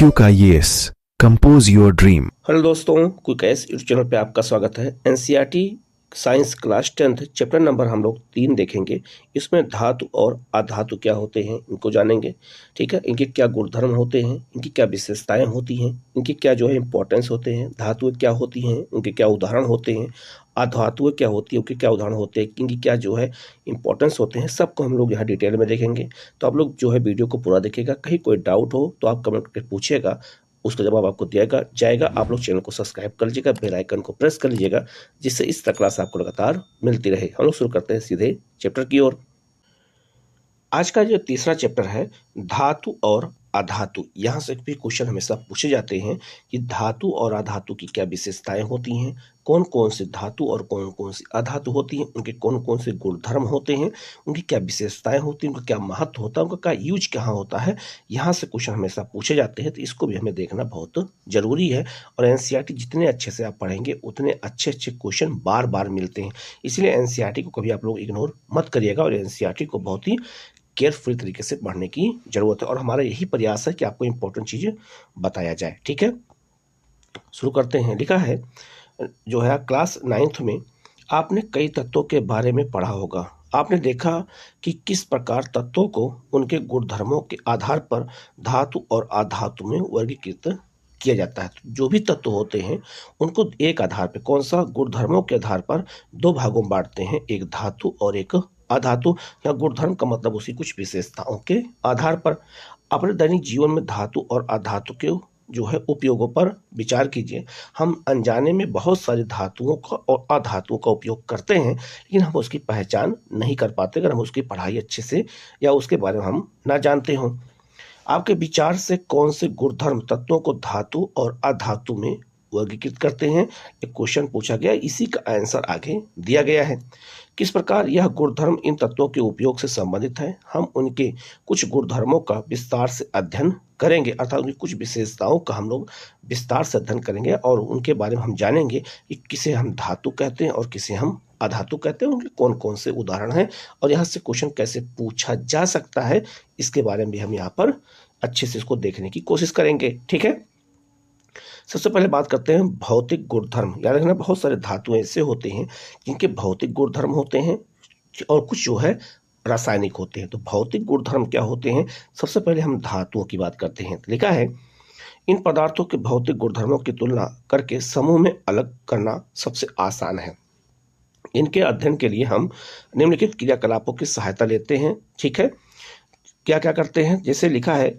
Quick IAS compose your dream. Hello दोस्तों, quick IAS YouTube channel पे आपका स्वागत है। NCERT science class 10th chapter number हम लोग 3 देखेंगे। इसमें धातु और अधातु क्या होते हैं इनको जानेंगे। ठीक है, इनके क्या गुणधर्म होते हैं, इनकी क्या विशेषताएं होती हैं, इनके क्या जो है इंपॉर्टेंस होते हैं, धातुएं क्या होती हैं, उनके क्या उदाहरण होते हैं, अधातुएं क्या होती है, उनके क्या उदाहरण होते हैं, इनकी क्या जो है इंपॉर्टेंस होते हैं, सबको हम लोग यहाँ डिटेल में देखेंगे। तो आप लोग जो है वीडियो को पूरा देखिएगा। कहीं कोई डाउट हो तो आप कमेंट करके पूछिएगा, उसका जवाब आपको दिया जाएगा। आप लोग चैनल को सब्सक्राइब कर लीजिएगा, बेल आइकन को प्रेस कर लीजिएगा, जिससे इस तरह क्लास आपको लगातार मिलती रहे। हम लोग शुरू करते हैं सीधे चैप्टर की ओर। आज का जो तीसरा चैप्टर है धातु और अधातु। यहाँ से भी क्वेश्चन हमेशा पूछे जाते हैं कि धातु और अधातु की क्या विशेषताएं होती हैं, कौन कौन से धातु और कौन कौन सी अधातु होती हैं, उनके कौन कौन से गुणधर्म होते हैं, उनकी क्या विशेषताएं होती हैं, उनका क्या महत्व होता है, उनका क्या यूज कहाँ होता है। यहाँ से क्वेश्चन हमेशा पूछे जाते हैं, तो इसको भी हमें देखना बहुत जरूरी है। और एनसीईआरटी जितने अच्छे से आप पढ़ेंगे उतने अच्छे अच्छे क्वेश्चन बार बार मिलते हैं। इसलिए एनसीईआरटी को कभी आप लोग इग्नोर मत करिएगा और एनसीईआरटी को बहुत ही केयरफुल तरीके से पढ़ने की जरूरत है। और हमारा यही प्रयास है कि आपको इंपॉर्टेंट चीजें बताया जाए। ठीक है, शुरू करते हैं। लिखा है जो है क्लास 9th में आपने कई तत्वों के बारे में पढ़ा होगा। आपने देखा कि किस प्रकार तत्वों को उनके गुणधर्मों के आधार पर धातु और अधातु में वर्गीकृत किया जाता है। जो भी तत्व होते हैं उनको एक आधार पर, कौन सा, गुणधर्मों के आधार पर 2 भागों में बांटते हैं, एक धातु और एक अधातु। या गुणधर्म का मतलब उसकी कुछ विशेषताओं के आधार पर। अपने दैनिक जीवन में धातु और अधातु के जो है उपयोगों पर विचार कीजिए। हम अनजाने में बहुत सारी धातुओं का और अधातुओं का उपयोग करते हैं, लेकिन हम उसकी पहचान नहीं कर पाते अगर हम उसकी पढ़ाई अच्छे से या उसके बारे में हम ना जानते हों। आपके विचार से कौन से गुणधर्म तत्वों को धातु और अधातु में वर्गीकृत करते हैं, एक क्वेश्चन पूछा गया, इसी का आंसर आगे दिया गया है। किस प्रकार यह गुणधर्म इन तत्वों के उपयोग से संबंधित है, हम उनके कुछ गुणधर्मों का विस्तार से अध्ययन करेंगे, अर्थात उनकी कुछ विशेषताओं का हम लोग विस्तार से अध्ययन करेंगे और उनके बारे में हम जानेंगे कि किसे हम धातु कहते हैं और किसे हम अधातु कहते हैं, उनके कौन कौन से उदाहरण हैं और यहाँ से क्वेश्चन कैसे पूछा जा सकता है, इसके बारे में भी हम यहाँ पर अच्छे से इसको देखने की कोशिश करेंगे। ठीक है, सबसे पहले बात करते हैं भौतिक गुणधर्म। याद रखना, बहुत सारे धातुएं ऐसे होते हैं जिनके भौतिक गुणधर्म होते हैं और कुछ जो है रासायनिक होते हैं। तो भौतिक गुणधर्म क्या होते हैं, सबसे पहले हम धातुओं की बात करते हैं। तो लिखा है इन पदार्थों के भौतिक गुणधर्मों की तुलना करके समूह में अलग करना सबसे आसान है। इनके अध्ययन के लिए हम निम्नलिखित क्रियाकलापों की सहायता लेते हैं। ठीक है, क्या क्या करते हैं, जैसे लिखा है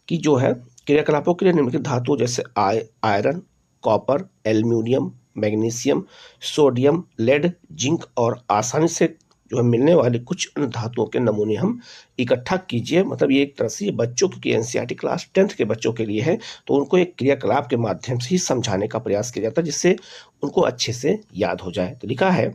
कि जो है क्रियाकलापों के लिए निम्नलिखित धातु जैसे iron, copper, aluminium, magnesium, sodium, lead, zinc और आसानी से जो है मिलने वाले कुछ अन्य धातुओं के नमूने हम इकट्ठा कीजिए। मतलब ये एक तरह से बच्चों, क्योंकि एनसीईआरटी क्लास 10th के बच्चों के लिए है, तो उनको एक क्रियाकलाप के माध्यम से ही समझाने का प्रयास किया जाता है जिससे उनको अच्छे से याद हो जाए। तो लिखा है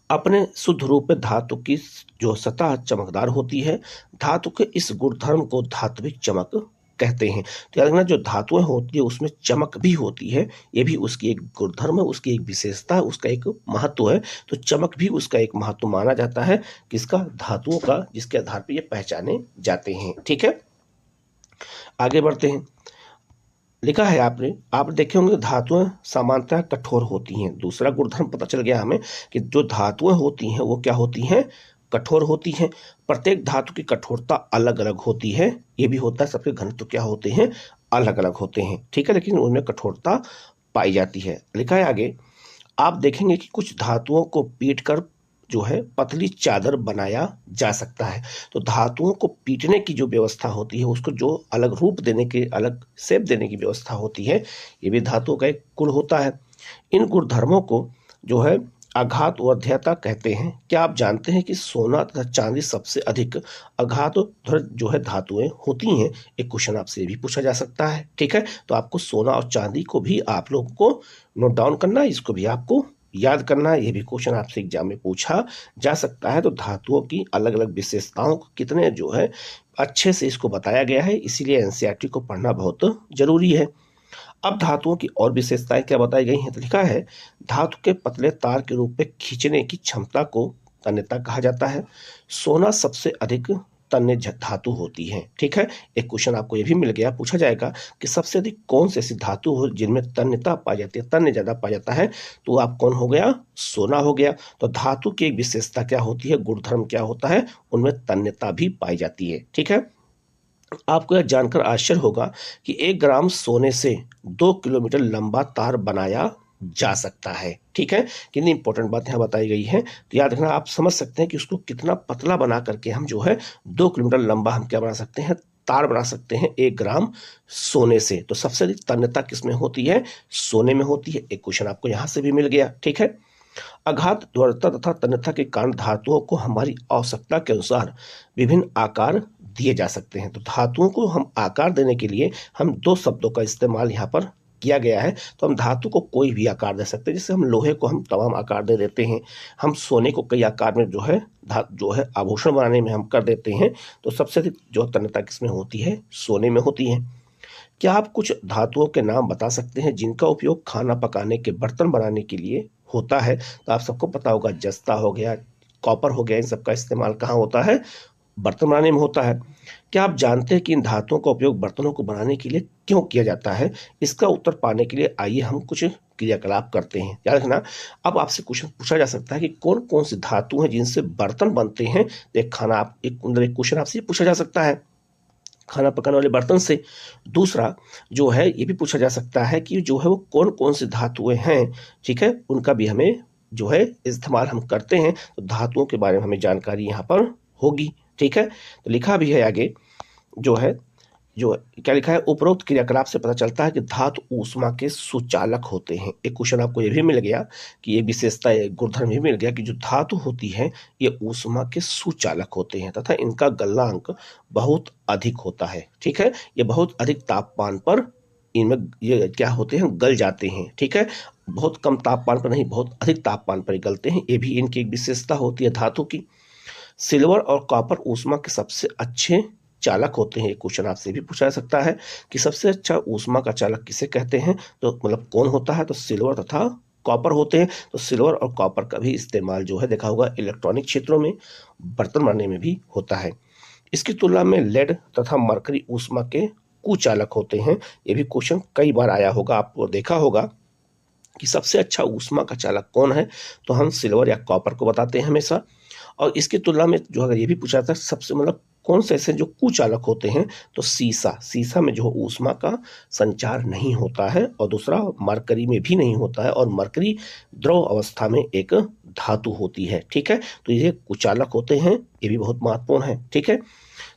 अपने शुद्ध रूप में धातु की जो सतह चमकदार होती है, धातु के इस गुणधर्म को धात्विक चमक कहते हैं। तो याद रखना, जो धातुएं होती है उसमें चमक भी होती है, ये भी उसकी एक गुणधर्म है, उसकी एक विशेषता है, उसका एक महत्व है। तो चमक भी उसका एक महत्व माना जाता है, किसका, धातुओं का, जिसके आधार पर ये पहचाने जाते हैं। ठीक है, आगे बढ़ते हैं। लिखा है आप देखे होंगे धातुएं सामान्यतः कठोर होती हैं। दूसरा गुणधर्म पता चल गया हमें कि जो धातुएं होती हैं वो क्या होती हैं, कठोर होती हैं। प्रत्येक धातु की कठोरता अलग अलग होती है, ये भी होता है, सबके घनत्व क्या होते हैं, अलग अलग होते हैं। ठीक है, लेकिन उनमें कठोरता पाई जाती है। लिखा है आगे, आप देखेंगे कि कुछ धातुओं को पीट कर जो है पतली चादर बनाया जा सकता है। तो धातुओं को पीटने की जो व्यवस्था होती है, उसको जो अलग रूप देने के, अलग शेप देने की व्यवस्था होती है, ये भी धातुओं का एक गुण होता है। इन गुणधर्मों को जो है आघात वर्ध्यता कहते हैं। क्या आप जानते हैं कि सोना तथा चांदी सबसे अधिक आघात जो है धातुएं होती हैं? एक क्वेश्चन आपसे भी पूछा जा सकता है। ठीक है, तो आपको सोना और चांदी को भी आप लोगों को नोट डाउन करना है, इसको भी आपको याद करना है, ये भी क्वेश्चन आपसे एग्जाम में पूछा जा सकता है। तो धातुओं की अलग अलग विशेषताओं को कितने जो है अच्छे से इसको बताया गया है, इसीलिए एनसीईआरटी को पढ़ना बहुत जरूरी है। अब धातुओं की और विशेषताएं क्या बताई गई हैं, तो लिखा है धातु के पतले तार के रूप में खींचने की क्षमता को तन्यता कहा जाता है। सोना सबसे अधिक तन्य धातु होती हैं। ठीक है, एक क्वेश्चन आपको ये भी मिल गया, पूछा जाएगा कि सबसे अधिक कौन सी ऐसी धातु हो जिनमें तन्यता पाई जाती है, तन्य ज्यादा पाया जाता है, तो आप कौन हो गया, सोना हो गया। तो धातु की एक विशेषता क्या होती है, गुणधर्म क्या होता है, उनमें तन्यता भी पाई जाती है। ठीक है, आपको यह जानकर आश्चर्य होगा कि 1 ग्राम सोने से 2 किलोमीटर लंबा तार बनाया जा सकता है। ठीक है, कितनी इंपॉर्टेंट बात यहाँ बताई गई है, तो याद रखना, आप समझ सकते हैं कि उसको कितना पतला बना करके हम जो है 2 किलोमीटर लंबा हम क्या बना सकते हैं, तार बना सकते हैं 1 ग्राम सोने से। तो सबसे अधिक तन्यता किसमें होती है, सोने में होती है। एक क्वेश्चन आपको यहां से भी मिल गया। ठीक है, आघात, द्रव्यता तथा तन्यता के कारण धातुओं को हमारी आवश्यकता के अनुसार विभिन्न आकार दिए जा सकते हैं। तो धातुओं को हम आकार देने के लिए हम 2 शब्दों का इस्तेमाल यहाँ पर किया गया है। तो हम धातु को कोई भी आकार दे सकते हैं, जैसे हम लोहे को हम तमाम आकार दे देते हैं, हम सोने को कई आकार में जो है आभूषण बनाने में हम कर देते हैं। तो सबसे अधिक जो तन्यता किसमें होती है, सोने में होती है। क्या आप कुछ धातुओं के नाम बता सकते हैं जिनका उपयोग खाना पकाने के बर्तन बनाने के लिए होता है? तो आप सबको पता होगा, जस्ता हो गया, कॉपर हो गया, इन सबका इस्तेमाल कहाँ होता है, बर्तन बनाने में होता है। क्या आप जानते हैं कि इन धातुओं का उपयोग बर्तनों को बनाने के लिए क्यों किया जाता है? इसका उत्तर पाने के लिए आइए हम कुछ क्रियाकलाप करते हैं। याद रखना, अब आपसे क्वेश्चन पूछा जा सकता है कि कौन कौन सी धातु हैं जिनसे बर्तन बनते हैं। एक क्वेश्चन आपसे पूछा जा सकता है खाना पकाने वाले बर्तन से। दूसरा जो है ये भी पूछा जा सकता है कि जो है वो कौन कौन सी धातुएं हैं, ठीक है, उनका भी हमें जो है इस्तेमाल हम करते हैं। तो धातुओं के बारे में हमें जानकारी यहाँ पर होगी। ठीक है, तो लिखा भी है आगे, जो क्या लिखा है, उपरोक्त क्रियाकलाप से पता चलता है कि धातु ऊष्मा के सुचालक होते हैं। एक क्वेश्चन आपको ये भी मिल गया कि ये विशेषता, गुणधर्म भी मिल गया कि जो धातु होती है ये ऊष्मा के सुचालक होते हैं तथा इनका गलनांक बहुत अधिक होता है। ठीक है, ये बहुत अधिक तापमान पर इनमें ये क्या होते हैं, गल जाते हैं। ठीक है, बहुत कम तापमान पर नहीं, बहुत अधिक तापमान पर गलते हैं, ये भी इनकी एक विशेषता होती है धातु की। सिल्वर और कॉपर ऊष्मा के सबसे अच्छे चालक होते हैं। एक क्वेश्चन आपसे भी पूछा जा सकता है कि सबसे अच्छा ऊष्मा का चालक किसे कहते हैं, तो मतलब कौन होता है, तो सिल्वर तथा कॉपर होते हैं। तो सिल्वर और कॉपर का भी इस्तेमाल जो है देखा होगा इलेक्ट्रॉनिक क्षेत्रों में, बर्तन बनाने में भी होता है। इसकी तुलना में लेड तथा मरकरी ऊष्मा के कुचालक होते हैं। ये भी क्वेश्चन कई बार आया होगा, आपको देखा होगा कि सबसे अच्छा ऊष्मा का चालक कौन है, तो हम सिल्वर या कॉपर को बताते हैं हमेशा। और इसकी तुलना में जो अगर ये भी पूछा जाता है सबसे मतलब कौन से ऐसे जो कुचालक होते हैं, तो सीसा में जो ऊष्मा का संचार नहीं होता है, और दूसरा मरकरी में भी नहीं होता है, और मरकरी द्रव अवस्था में एक धातु होती है। ठीक है, तो ये कुचालक होते हैं, ये भी बहुत महत्वपूर्ण है। ठीक है,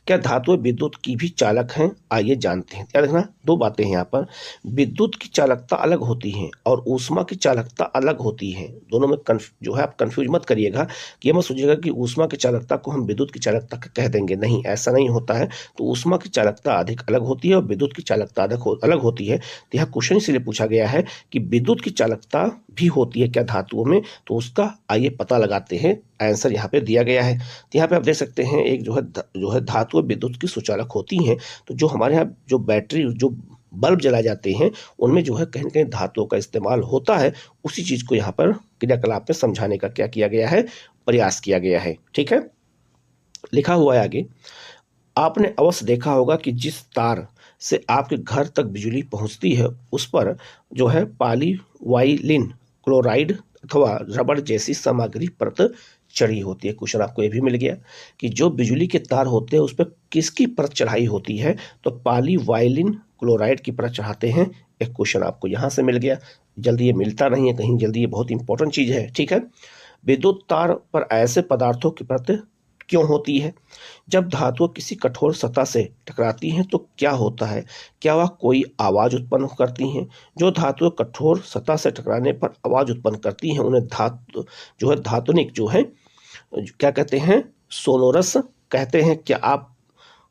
क्या धातुएं विद्युत की भी चालक हैं, आइए जानते हैं। याद रखना, 2 बातें हैं यहाँ पर, विद्युत की चालकता अलग होती है और ऊष्मा की चालकता अलग होती है। दोनों में जो है आप कंफ्यूज मत करिएगा कि ये मत सोचिएगा कि ऊष्मा की चालकता को हम विद्युत की चालकता कह देंगे, नहीं, ऐसा नहीं होता है। तो ऊष्मा की चालकता अधिक अलग होती है और विद्युत की चालकता अलग होती है। तो यह क्वेश्चन इसलिए पूछा गया है कि विद्युत की चालकता भी होती है क्या धातुओं में, तो उसका आइए पता लगाते हैं। आंसर यहाँ पे दिया गया है, तो यहाँ पे आप देख सकते हैं एक जो है धातु विद्युत की सुचालक होती हैं। तो जो हमारे यहाँ जो बैटरी, जो बल्ब जलाए जाते हैं, उनमें जो है कहीं न कहीं धातुओं का इस्तेमाल होता है। उसी चीज को यहाँ पर क्रियाकलाप में समझाने का क्या किया गया है, प्रयास किया गया है। ठीक है, लिखा हुआ है आगे, आपने अवश्य देखा होगा कि जिस तार से आपके घर तक बिजली पहुंचती है उस पर जो है पॉलीवाइलिन क्लोराइड अथवा रबड़ जैसी सामग्री परत चढ़ी होती है। क्वेश्चन आपको ये भी मिल गया कि जो बिजली के तार होते हैं उस पर किसकी परत चढ़ाई होती है, तो पॉलीवाइलिन क्लोराइड की परत चढ़ाते हैं। एक क्वेश्चन आपको यहाँ से मिल गया, जल्दी ये मिलता नहीं है कहीं, जल्दी, ये बहुत इंपॉर्टेंट चीज है। ठीक है, विद्युत तार पर ऐसे पदार्थों की परत क्यों होती है? जब धातुएं किसी कठोर सतह से टकराती हैं तो क्या होता है, क्या वह कोई आवाज उत्पन्न करती हैं? जो धातुएं कठोर सतह से टकराने पर आवाज उत्पन्न करती हैं उन्हें धातुनिक जो है क्या कहते हैं, सोनोरस कहते हैं। क्या आप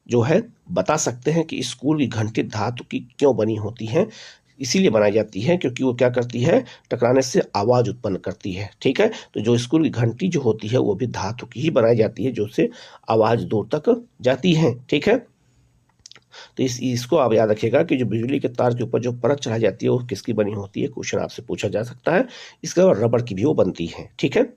जो है बता सकते हैं कि स्कूल की घंटी धातु की क्यों बनी होती है? इसीलिए बनाई जाती है क्योंकि वो क्या करती है, टकराने से आवाज उत्पन्न करती है। ठीक है, तो जो स्कूल की घंटी जो होती है वो भी धातु की ही बनाई जाती है, जो से आवाज दूर तक जाती है। ठीक है, तो इसको आप याद रखिएगा कि जो बिजली के तार के ऊपर जो परत चढ़ाई जाती है वो किसकी बनी होती है, क्वेश्चन आपसे पूछा जा सकता है। इसके अलावा रबड़ की भी वो बनती है। ठीक है,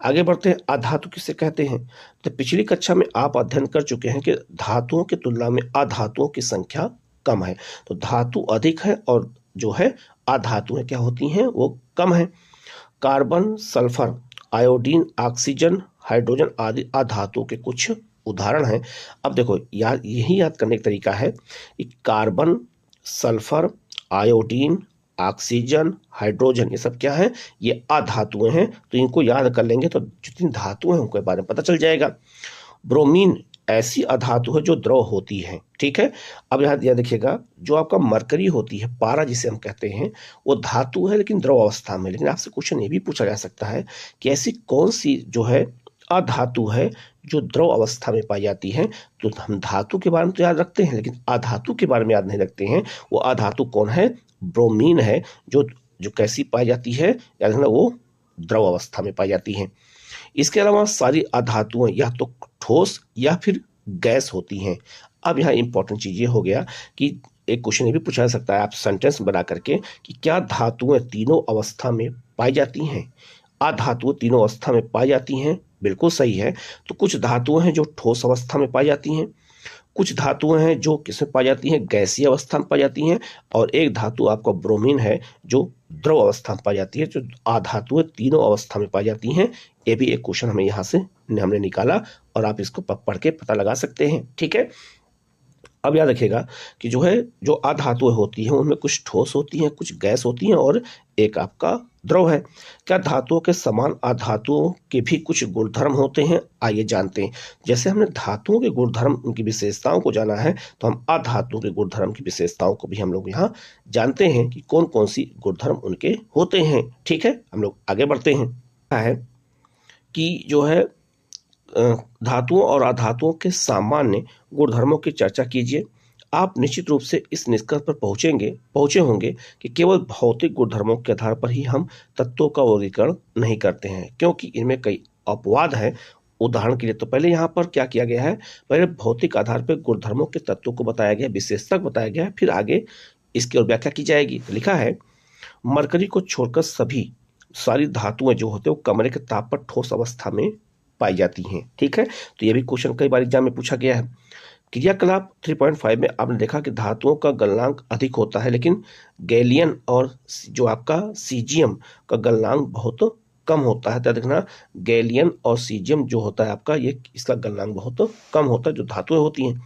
आगे बढ़ते हैं, अधातु किसे कहते हैं। तो पिछली कक्षा में आप अध्ययन कर चुके हैं कि धातुओं की तुलना में अधातुओं की संख्या कम है। तो धातु अधिक है और जो है अधातुएं क्या होती हैं, वो कम है। Carbon, sulphur, iodine, oxygen, hydrogen आदि अधातुओं के कुछ उदाहरण हैं। अब देखो यही याद करने का तरीका है कि carbon, sulphur, iodine, oxygen, hydrogen ये सब क्या है, ये अधातुएं हैं। तो इनको याद कर लेंगे तो जितनी धातुएं हैं उनके बारे में पता चल जाएगा। ब्रोमीन ऐसी अधातु है जो द्रव होती है, ठीक है। अब यहाँ दिया देखिएगा, जो आपका मरकरी होती है, पारा जिसे हम कहते हैं, वो धातु है लेकिन द्रव अवस्था में। लेकिन आपसे क्वेश्चन ये भी पूछा जा सकता है कि ऐसी कौन सी जो है अधातु है जो द्रव अवस्था में पाई जाती है। तो हम धातु के बारे में तो याद रखते हैं लेकिन अधातु के बारे में याद नहीं रखते हैं। वो अधातु कौन है, ब्रोमीन है, जो जो कैसी पाई जाती है, याद रखना, वो द्रव अवस्था में पाई जाती है। इसके अलावा सारी अधातुएं या तो ठोस या फिर गैस होती हैं। अब यहाँ इंपॉर्टेंट चीज ये हो गया कि एक क्वेश्चन ये भी पूछा जा सकता है आप सेंटेंस बना करके कि क्या धातुएं तीनों अवस्था में पाई जाती हैं। अधातुएं तीनों अवस्था में पाई जाती हैं, बिल्कुल सही है। तो कुछ धातुएं हैं जो ठोस अवस्था में पाई जाती हैं, कुछ धातुएं हैं जो किसमें पाई जाती हैं, गैसीय अवस्था में पाई जाती हैं, और एक धातु आपका ब्रोमीन है जो द्रव अवस्था में पाई जाती है। जो अधातुएं तीनों अवस्था में पाई जाती हैं, ये भी एक क्वेश्चन हमें यहाँ से हमने निकाला और आप इसको पढ़ के पता लगा सकते हैं, ठीक है। अब याद रखिएगा कि जो अधातुएं होती हैं उनमें कुछ ठोस होती हैं, कुछ गैस होती हैं और एक आपका द्रव है। क्या धातुओं के समान अधातुओं के भी कुछ गुणधर्म होते हैं, आइए जानते हैं। जैसे हमने धातुओं के गुणधर्म, उनकी विशेषताओं को जाना है, तो हम अधातुओं के गुणधर्म की विशेषताओं को भी हम लोग यहाँ जानते हैं कि कौन कौन सी गुणधर्म उनके होते हैं, ठीक है। हम लोग आगे बढ़ते हैं। है कि जो है धातुओं और अधातुओं के सामान्य गुणधर्मों की चर्चा कीजिए। आप निश्चित रूप से इस निष्कर्ष पर पहुंचे होंगे कि केवल भौतिक गुणधर्मों के आधार पर ही हम तत्वों का वर्गीकरण नहीं करते हैं, क्योंकि इनमें कई अपवाद हैं। उदाहरण के लिए तो पहले यहाँ पर क्या किया गया है, पहले भौतिक आधार पर गुणधर्मों के तत्वों को बताया गया, विशेषता बताया गया है, फिर आगे इसकी और व्याख्या की जाएगी। तो लिखा है, मरकरी को छोड़कर सारी धातुएं जो होते हैं वो कमरे के ताप पर ठोस अवस्था में पाई जाती हैं, ठीक है। तो ये भी क्वेश्चन कई बार एग्जाम में पूछा गया है। क्रियाकलाप 3.5 में आपने देखा कि धातुओं का गलनांक अधिक होता है, लेकिन गैलियन और जो आपका सीजियम का गलनांक बहुत कम होता है। तो देखना, गैलियन और सीजियम जो होता है आपका, ये इसका गलनांक बहुत कम होता है, जो धातुएं होती हैं।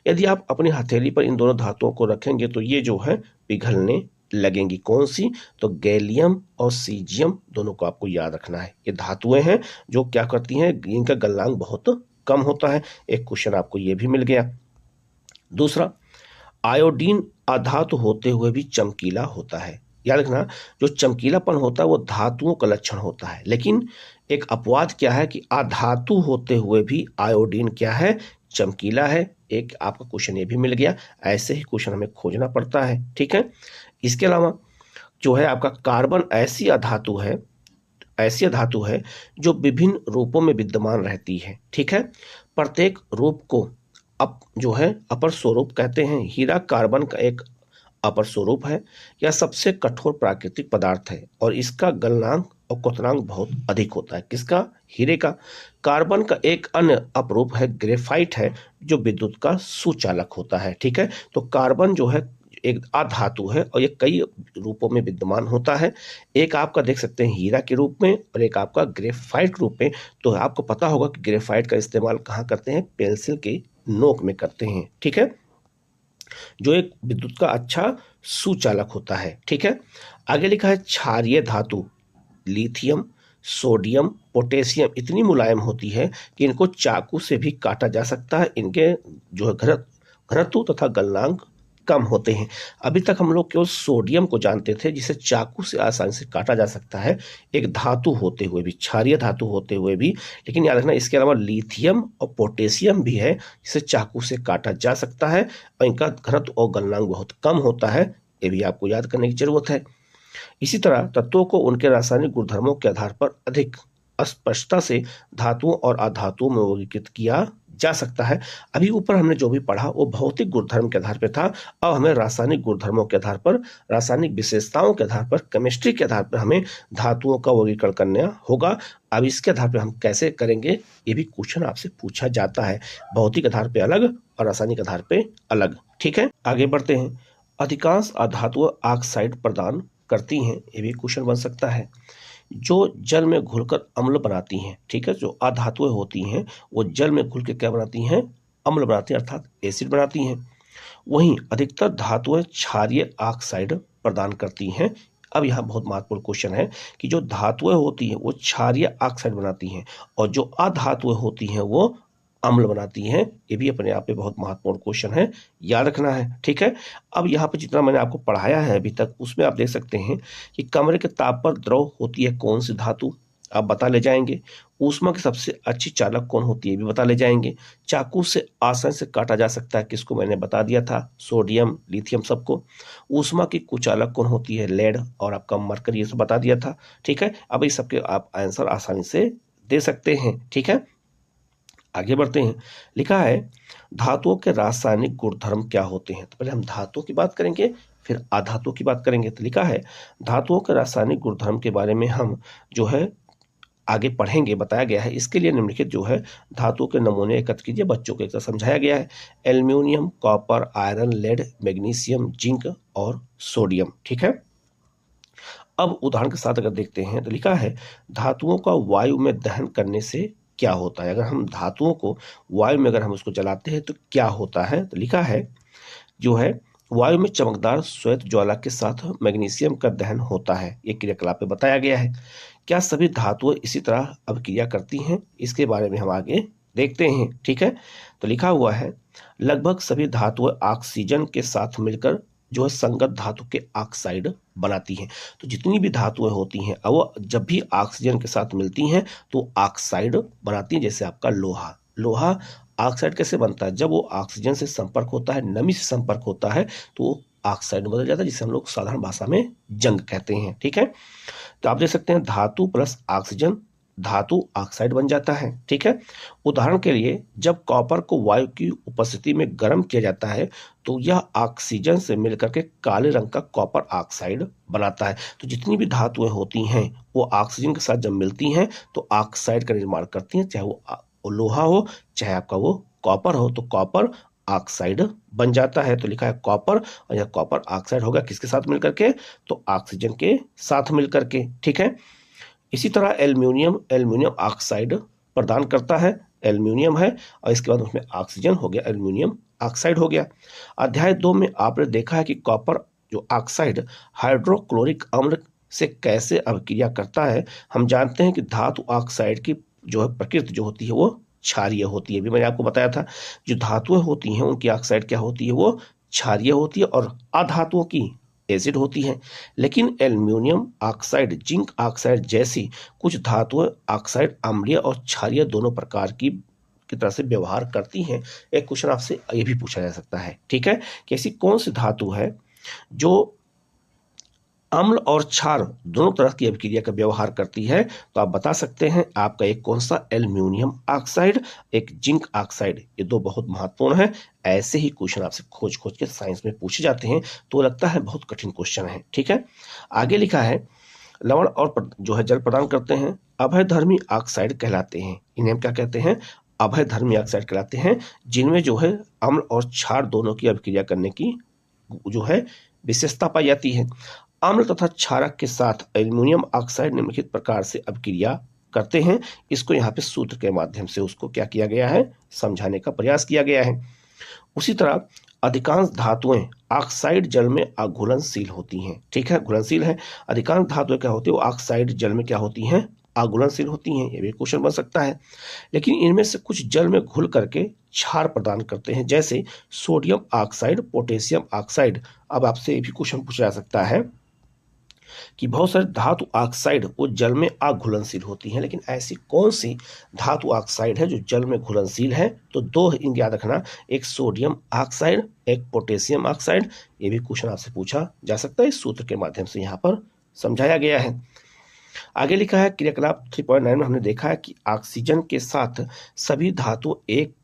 यदि आप अपनी हथेली पर इन दोनों धातुओं को रखेंगे तो ये जो है पिघलने लगेंगी। कौन सी, तो गैलियम और सीजियम, दोनों को आपको याद रखना है। ये धातुएं हैं जो क्या करती हैं, इनका गलनांक बहुत कम होता है। एक क्वेश्चन आपको ये भी मिल गया। दूसरा, आयोडीन अधातु होते हुए भी चमकीला होता है। याद रखना, जो चमकीलापन होता है वो धातुओं का लक्षण होता है, लेकिन एक अपवाद क्या है कि अधातु होते हुए भी आयोडीन क्या है, चमकीला है। एक आपका क्वेश्चन ये भी मिल गया। ऐसे ही क्वेश्चन हमें खोजना पड़ता है, ठीक है। इसके अलावा जो है आपका कार्बन ऐसी धातु है जो विभिन्न रूपों में विद्यमान रहती है, ठीक है। प्रत्येक रूप को जो है अपर स्वरूप कहते हैं। हीरा कार्बन का एक अपर स्वरूप है। यह सबसे कठोर प्राकृतिक पदार्थ है और इसका गलनांक और क्वथनांक बहुत अधिक होता है। किसका, हीरे का। कार्बन का एक अन्य अपरूप है ग्रेफाइट है, जो विद्युत का सुचालक होता है, ठीक है। तो कार्बन जो है एक अधातु है और ये कई रूपों में विद्यमान होता है। एक आपका देख सकते हैं हीरा के रूप में और एक आपका ग्रेफाइट रूप में। तो आपको पता होगा कि ग्रेफाइट का इस्तेमाल कहाँ करते हैं, पेंसिल के नोक में करते हैं, ठीक है, जो एक विद्युत का अच्छा सुचालक होता है, ठीक है। आगे लिखा है, क्षारीय धातु लिथियम, सोडियम, पोटेशियम इतनी मुलायम होती है कि इनको चाकू से भी काटा जा सकता है। इनके जो है घनत्व तथा गलनांक कम होते हैं। अभी तक हम लोग केवल सोडियम को जानते थे जिसे चाकू से आसानी से काटा जा सकता है, एक धातु होते हुए भी, क्षारीय धातु होते हुए भी। लेकिन याद रखना, इसके अलावा लिथियम और पोटेशियम भी है जिसे चाकू से काटा जा सकता है और इनका घनत्व और गलनांक बहुत कम होता है। ये भी आपको याद करने की जरूरत है। इसी तरह तत्वों को उनके रासायनिक गुणधर्मों के आधार पर अधिक स्पष्टता से धातुओं और अधातुओं में वर्गीकृत किया जा सकता है। अभी ऊपर हमने जो भी पढ़ा वो भौतिक गुणधर्म के आधार पर था। अब हमें रासायनिक गुणधर्मों के आधार पर, रासायनिक विशेषताओं के आधार पर, केमिस्ट्री के आधार पर हमें धातुओं का वर्गीकरण करना होगा। अब इसके आधार पर हम कैसे करेंगे, ये भी क्वेश्चन आपसे पूछा जाता है। भौतिक आधार पर अलग और रासायनिक आधार पर अलग। ठीक है, आगे बढ़ते हैं। अधिकांश अधातुएं ऑक्साइड प्रदान करती हैं, ये भी क्वेश्चन बन सकता है। जो जल में घुलकर अम्ल बनाती हैं, ठीक है, जो अधातुएं होती हैं वो जल में घुल के क्या बनाती हैं, अम्ल बनाती हैं, अर्थात एसिड बनाती हैं। वहीं अधिकतर धातुएं क्षारीय ऑक्साइड प्रदान करती हैं। अब यहाँ बहुत महत्वपूर्ण क्वेश्चन है कि जो धातुएं होती हैं वो क्षारीय ऑक्साइड बनाती हैं और जो अधातुएं होती हैं वो अम्ल बनाती हैं। ये भी अपने आप में बहुत महत्वपूर्ण क्वेश्चन है, याद रखना है। ठीक है, अब यहाँ पे जितना मैंने आपको पढ़ाया है अभी तक उसमें आप देख सकते हैं कि कमरे के ताप पर द्रव होती है कौन सी धातु, आप बता ले जाएंगे। ऊष्मा की सबसे अच्छी चालक कौन होती है भी बता ले जाएंगे। चाकू से आसानी से काटा जा सकता है किसको, मैंने बता दिया था, सोडियम, लिथियम सबको। ऊष्मा की कुचालक कौन होती है, लेड और आपका मरकरी, ये सब बता दिया था। ठीक है, अब इस सबके आप आंसर आसानी से दे सकते हैं। ठीक है, आगे बढ़ते हैं। लिखा है धातुओं के रासायनिक गुणधर्म क्या होते हैं। तो पहले हम धातुओं की बात करेंगे फिर अधातुओं की बात करेंगे। तो लिखा है धातुओं के रासायनिक गुणधर्म के बारे में हम जो है आगे पढ़ेंगे, बताया गया है। इसके लिए निम्नलिखित जो है धातुओं के नमूने एकत्र कीजिए, बच्चों को एक तरह समझाया गया है। Aluminium, copper, iron, lead, magnesium, zinc और सोडियम। ठीक है, अब उदाहरण के साथ अगर देखते हैं तो लिखा है धातुओं का वायु में दहन करने से क्या होता है। अगर हम धातुओं को वायु में अगर हम उसको जलाते हैं तो क्या होता है। तो लिखा है जो है वायु में चमकदार श्वेत ज्वाला के साथ मैग्नीशियम का दहन होता है, ये क्रियाकलाप में बताया गया है। क्या सभी धातुएं इसी तरह अभिक्रिया करती हैं, इसके बारे में हम आगे देखते हैं। ठीक है, तो लिखा हुआ है लगभग सभी धातुएं ऑक्सीजन के साथ मिलकर जो है संगत धातु के ऑक्साइड बनाती हैं। तो जितनी भी धातुएं होती हैं अब वो जब भी ऑक्सीजन के साथ मिलती हैं तो ऑक्साइड बनाती हैं। जैसे आपका लोहा, लोहा ऑक्साइड कैसे बनता है, जब वो ऑक्सीजन से संपर्क होता है, नमी से संपर्क होता है तो ऑक्साइड बदल जाता है, जिसे हम लोग साधारण भाषा में जंग कहते हैं। ठीक है, तो आप देख सकते हैं धातु प्लस ऑक्सीजन धातु ऑक्साइड बन जाता है। ठीक है, उदाहरण के लिए जब कॉपर को वायु की उपस्थिति में गर्म किया जाता है तो यह ऑक्सीजन से मिलकर के काले रंग का कॉपर ऑक्साइड बनाता है। तो जितनी भी धातुएं होती हैं वो ऑक्सीजन के साथ जब मिलती हैं तो ऑक्साइड का निर्माण करती हैं, चाहे वो लोहा हो चाहे आपका वो कॉपर हो, तो कॉपर ऑक्साइड बन जाता है। तो लिखा है कॉपर, और यह कॉपर ऑक्साइड होगा किसके साथ मिलकर के, तो ऑक्सीजन के साथ मिलकर के। ठीक है, इसी तरह एल्यूमिनियम, एल्यूमिनियम ऑक्साइड प्रदान करता है, एल्यूमिनियम है और इसके बाद उसमें ऑक्सीजन हो गया, एल्यूमिनियम ऑक्साइड हो गया। अध्याय 2 में आपने देखा है कि कॉपर जो ऑक्साइड हाइड्रोक्लोरिक अम्ल से कैसे अभिक्रिया करता है। हम जानते हैं कि धातु ऑक्साइड की जो है प्रकृति जो होती है वो क्षारीय होती है, भी मैंने आपको बताया था। जो धातुएं होती हैं उनकी ऑक्साइड क्या होती है, वो क्षारीय होती है और अधातुओं की एसिड होती हैं। लेकिन एल्यूमिनियम ऑक्साइड, जिंक ऑक्साइड जैसी कुछ धातुएं ऑक्साइड अम्लीय और क्षारीय दोनों प्रकार की तरह से व्यवहार करती हैं। एक क्वेश्चन आपसे ये भी पूछा जा सकता है। ठीक है, कि ऐसी कौन सी धातु है जो अम्ल और क्षार दोनों तरह की अभिक्रिया का व्यवहार करती है। तो आप बता सकते हैं आपका एक कौन सा, एल्यूमिनियम ऑक्साइड, एक जिंक ऑक्साइड। ये दो बहुत महत्वपूर्ण है। ऐसे ही क्वेश्चन आपसे खोज खोज के साइंस में पूछे जाते हैं, तो लगता है बहुत कठिन क्वेश्चन है। ठीक है, आगे लिखा है लवण और जो है जल प्रदान करते हैं, अभयधर्मी ऑक्साइड कहलाते हैं। इन्हें हम क्या कहते हैं, अभयधर्मी ऑक्साइड कहलाते हैं, जिनमें जो है अम्ल और क्षार दोनों की अभिक्रिया करने की जो है विशेषता पाई जाती है। अम्ल तथा क्षारक के साथ एल्यूमिनियम ऑक्साइड निम्नलिखित प्रकार से अभिक्रिया करते हैं। इसको यहाँ पे सूत्र के माध्यम से उसको क्या किया गया है, समझाने का प्रयास किया गया है। उसी तरह अधिकांश धातुएं ऑक्साइड जल में अघुलनशील होती हैं। ठीक है, घुलनशील है। अधिकांश धातुएं क्या होती है, वो ऑक्साइड जल में क्या होती हैं, अघुलनशील होती हैं। ये भी क्वेश्चन बन सकता है। लेकिन इनमें से कुछ जल में घुल करके क्षार प्रदान करते हैं, जैसे सोडियम ऑक्साइड, पोटेशियम ऑक्साइड। अब आपसे ये भी क्वेश्चन पूछा जा सकता है कि बहुत सारे धातु ऑक्साइड वो जल में अघुलनशील होती हैं, लेकिन ऐसी कौन सी धातु ऑक्साइड है जो जल में घुलनशील है। तो दो इनके याद रखना, एक सोडियम ऑक्साइड, एक पोटेशियम ऑक्साइड। ये भी क्वेश्चन आपसे पूछा जा सकता है, इस सूत्र के माध्यम से यहाँ पर समझाया गया है। आगे लिखा है क्रियाकलाप 3.9 में हमने देखा है कि ऑक्सीजन के साथ सभी धातु एक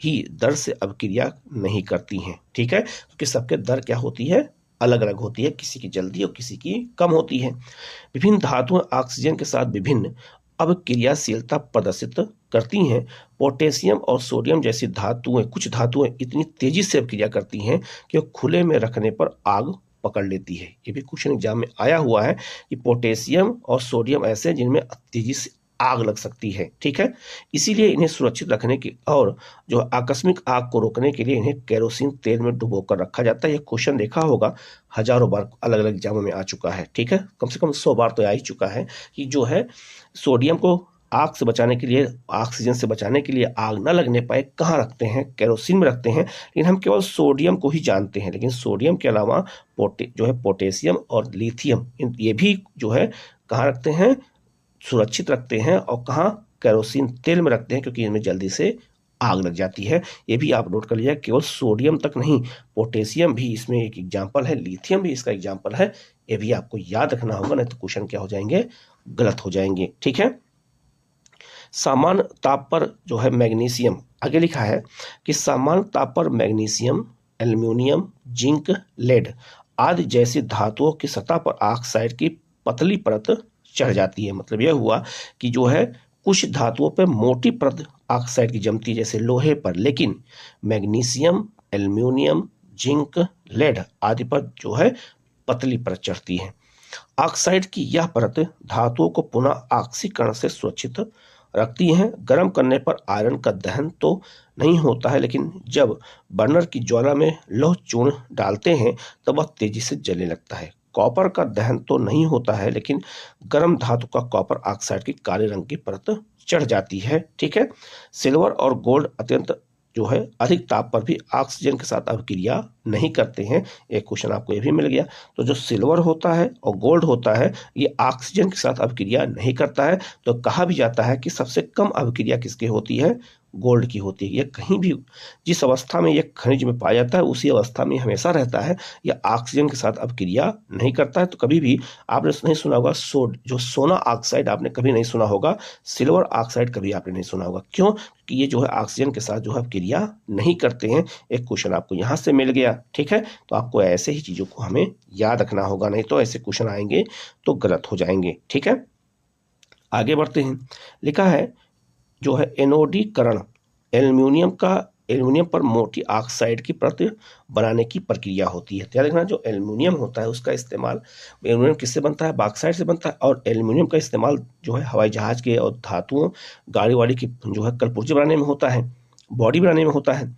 ही दर से अभिक्रिया नहीं करती हैं, ठीक है, क्योंकि सबके दर क्या होती है, अलग अलग होती है, किसी की जल्दी और किसी की कम होती है। विभिन्न धातुएं ऑक्सीजन के साथ विभिन्न अभिक्रियाशीलता प्रदर्शित करती हैं। पोटेशियम और सोडियम जैसी धातुएं, कुछ धातुएं इतनी तेजी से अभिक्रिया करती हैं कि वो खुले में रखने पर आग पकड़ लेती है। ये भी क्वेश्चन एग्जाम में आया हुआ है कि पोटेशियम और सोडियम ऐसे हैं जिनमें तेजी से आग लग सकती है, ठीक है। इसीलिए इन्हें सुरक्षित रखने की और जो आकस्मिक आग को रोकने के लिए इन्हें केरोसिन तेल में डुबोकर रखा जाता है। ये क्वेश्चन देखा होगा, हजारों बार अलग अलग एग्जामों में आ चुका है, ठीक है, कम से कम 100 बार तो आ ही चुका है कि जो है सोडियम को आग से बचाने के लिए, ऑक्सीजन से बचाने के लिए आग न लगने पाए कहाँ रखते हैं, केरोसिन में रखते हैं। लेकिन हम केवल सोडियम को ही जानते हैं, लेकिन सोडियम के अलावा जो है पोटेशियम और लिथियम, ये भी जो है कहाँ रखते हैं, सुरक्षित रखते हैं, और कहाँ, केरोसिन तेल में रखते हैं, क्योंकि इनमें जल्दी से आग लग जाती है। ये भी आप नोट कर लीजिए, केवल सोडियम तक नहीं, पोटेशियम भी इसमें एक एग्जाम्पल है, लिथियम भी इसका एग्जाम्पल है। ये भी आपको याद रखना होगा, नहीं तो क्वेश्चन क्या हो जाएंगे, गलत हो जाएंगे, ठीक है। सामान्य ताप पर जो है मैग्नीशियम, आगे लिखा है कि सामान्य ताप पर मैग्नीशियम, एल्यूमिनियम, जिंक, लेड आदि जैसी धातुओं की सतह पर ऑक्साइड की पतली परत चढ़ जाती है। मतलब यह हुआ कि जो है कुछ धातुओं पर मोटी परत ऑक्साइड की जमती है, जैसे लोहे पर, लेकिन मैग्नीशियम, एल्यूमिनियम, जिंक, लेड आदि पर जो है पतली परत चढ़ती है। ऑक्साइड की यह परत धातुओं को पुनः ऑक्सीकरण से सुरक्षित रखती हैं। गर्म करने पर आयरन का दहन तो नहीं होता है, लेकिन जब बर्नर की ज्वाला में लौह चूर्ण डालते हैं तब वह तेजी से जलने लगता है। कॉपर का दहन तो नहीं होता है, लेकिन गर्म धातु का कॉपर ऑक्साइड की काले रंग की परत चढ़ जाती है, ठीक है। सिल्वर और गोल्ड अत्यंत जो है अधिक ताप पर भी ऑक्सीजन के साथ अभिक्रिया नहीं करते हैं। एक क्वेश्चन आपको ये भी मिल गया। तो जो सिल्वर होता है और गोल्ड होता है, ये ऑक्सीजन के साथ अभिक्रिया नहीं करता है। तो कहा भी जाता है कि सबसे कम अभिक्रिया किसकी होती है, गोल्ड की होती है। ये कहीं भी जिस अवस्था में ये खनिज में पाया जाता है उसी अवस्था में हमेशा रहता है। यह ऑक्सीजन के साथ अभिक्रिया नहीं करता है। तो कभी भी आपने नहीं सुना होगा जो सोना ऑक्साइड आपने कभी नहीं सुना होगा, सिल्वर ऑक्साइड कभी आपने नहीं सुना होगा। क्यों? कि ये जो है ऑक्सीजन के साथ जो है अभिक्रिया नहीं करते हैं। एक क्वेश्चन आपको यहाँ से मिल गया, ठीक है। तो आपको ऐसे ही चीजों को हमें याद रखना होगा, नहीं तो ऐसे क्वेश्चन आएंगे तो गलत हो जाएंगे, ठीक है। आगे बढ़ते हैं। लिखा है जो है एनोडीकरण, एल्यूमिनियम पर मोटी ऑक्साइड की परत बनाने की प्रक्रिया होती है। ध्यान रखना, जो एल्यूमिनियम होता है उसका इस्तेमाल, एल्यूमिनियम किससे बनता है, बॉक्साइड से बनता है। और एल्यूमिनियम का इस्तेमाल जो है हवाई जहाज के और धातुओं, गाड़ी वाड़ी की जो है कलपुर्जे बनाने में होता है, बॉडी बनाने में होता है।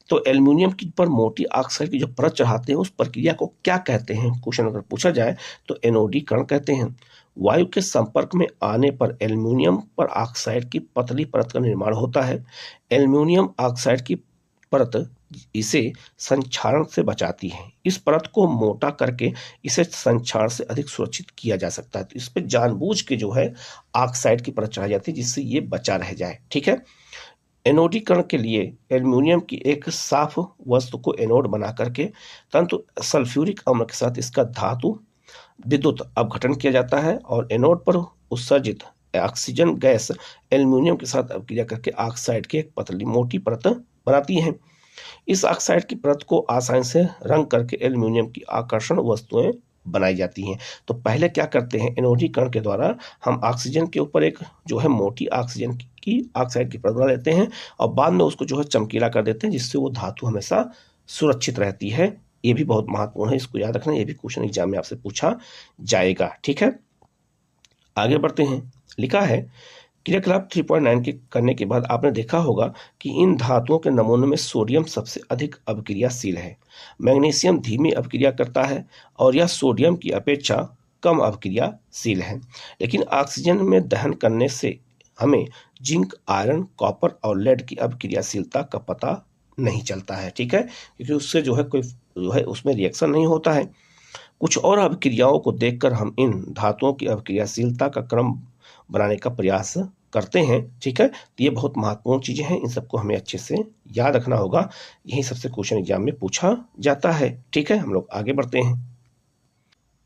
तो एल्यूमिनियम की पर मोटी ऑक्साइड की जो परत चढ़ाते हैं उस प्रक्रिया को क्या कहते हैं, क्वेश्चन अगर पूछा जाए तो एनोडीकरण कहते हैं। वायु के संपर्क में आने पर एल्यूमिनियम पर ऑक्साइड की पतली परत का निर्माण होता है। एल्यूमिनियम ऑक्साइड की परत इसे संक्षारण से बचाती है। इस परत को मोटा करके इसे संक्षारण से अधिक सुरक्षित किया जा सकता है। तो इस पर जानबूझ के जो है ऑक्साइड की परत चढ़ाई जाती है जिससे ये बचा रह जाए, ठीक है। एनोडीकरण के लिए एल्यूमिनियम की एक साफ वस्तु को एनोड बना करके तंतु सल्फ्यूरिक अम्ल के साथ इसका धातु विद्युत अपघटन किया जाता है और एनोड पर उत्सर्जित ऑक्सीजन गैस एल्यूमिनियम के साथ अभिक्रिया करके ऑक्साइड की एक पतली मोटी परत बनाती है। इस ऑक्साइड की परत को आसानी से रंग करके एल्यूमिनियम की आकर्षण वस्तुएं बनाई जाती हैं। तो पहले क्या करते हैं, एनोडीकरण के द्वारा हम ऑक्सीजन के ऊपर एक जो है मोटी ऑक्सीजन की ऑक्साइड की परत बना लेते हैं और बाद में उसको जो है चमकीला कर देते हैं, जिससे वो धातु हमेशा सुरक्षित रहती है। ये भी बहुत महत्वपूर्ण है, इसको याद रखना। ये भी क्वेश्चन एग्जाम में आपसे पूछा जाएगा, ठीक है। आगे बढ़ते हैं। लिखा है क्रियाकलाप 3.9 के करने के बाद आपने देखा होगा कि इन धातुओं के नमूने में सोडियम सबसे अधिक अभिक्रियाशील है, मैग्नीशियम धीमी अभिक्रिया करता है और यह सोडियम की अपेक्षा कम अभिक्रियाशील है। लेकिन ऑक्सीजन में दहन करने से हमें जिंक, आयरन, कॉपर और लेड की अभिक्रियाशीलता का पता नहीं चलता है, ठीक है, क्योंकि उससे जो है कोई जो है उसमें रिएक्शन नहीं होता है। कुछ और अभिक्रियाओं को देखकर हम इन धातुओं की अभिक्रियाशीलता का क्रम बनाने का प्रयास करते हैं, ठीक है। तो ये बहुत महत्वपूर्ण चीजें हैं, इन सबको हमें अच्छे से याद रखना होगा। यही सबसे क्वेश्चन एग्जाम में पूछा जाता है, ठीक है। हम लोग आगे बढ़ते हैं।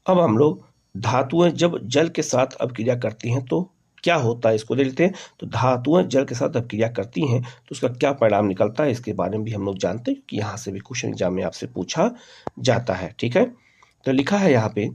अब हम लोग धातुएं जब जल के साथ अभिक्रिया करती हैं तो क्या होता है इसको देख लेते हैं। तो धातुएं जल के साथ अभिक्रिया करती हैं तो उसका क्या परिणाम निकलता है इसके बारे में भी हम लोग जानते हैं, कि यहाँ से भी क्वेश्चन एग्जाम में आपसे पूछा जाता है। ठीक है, तो लिखा है यहाँ पे,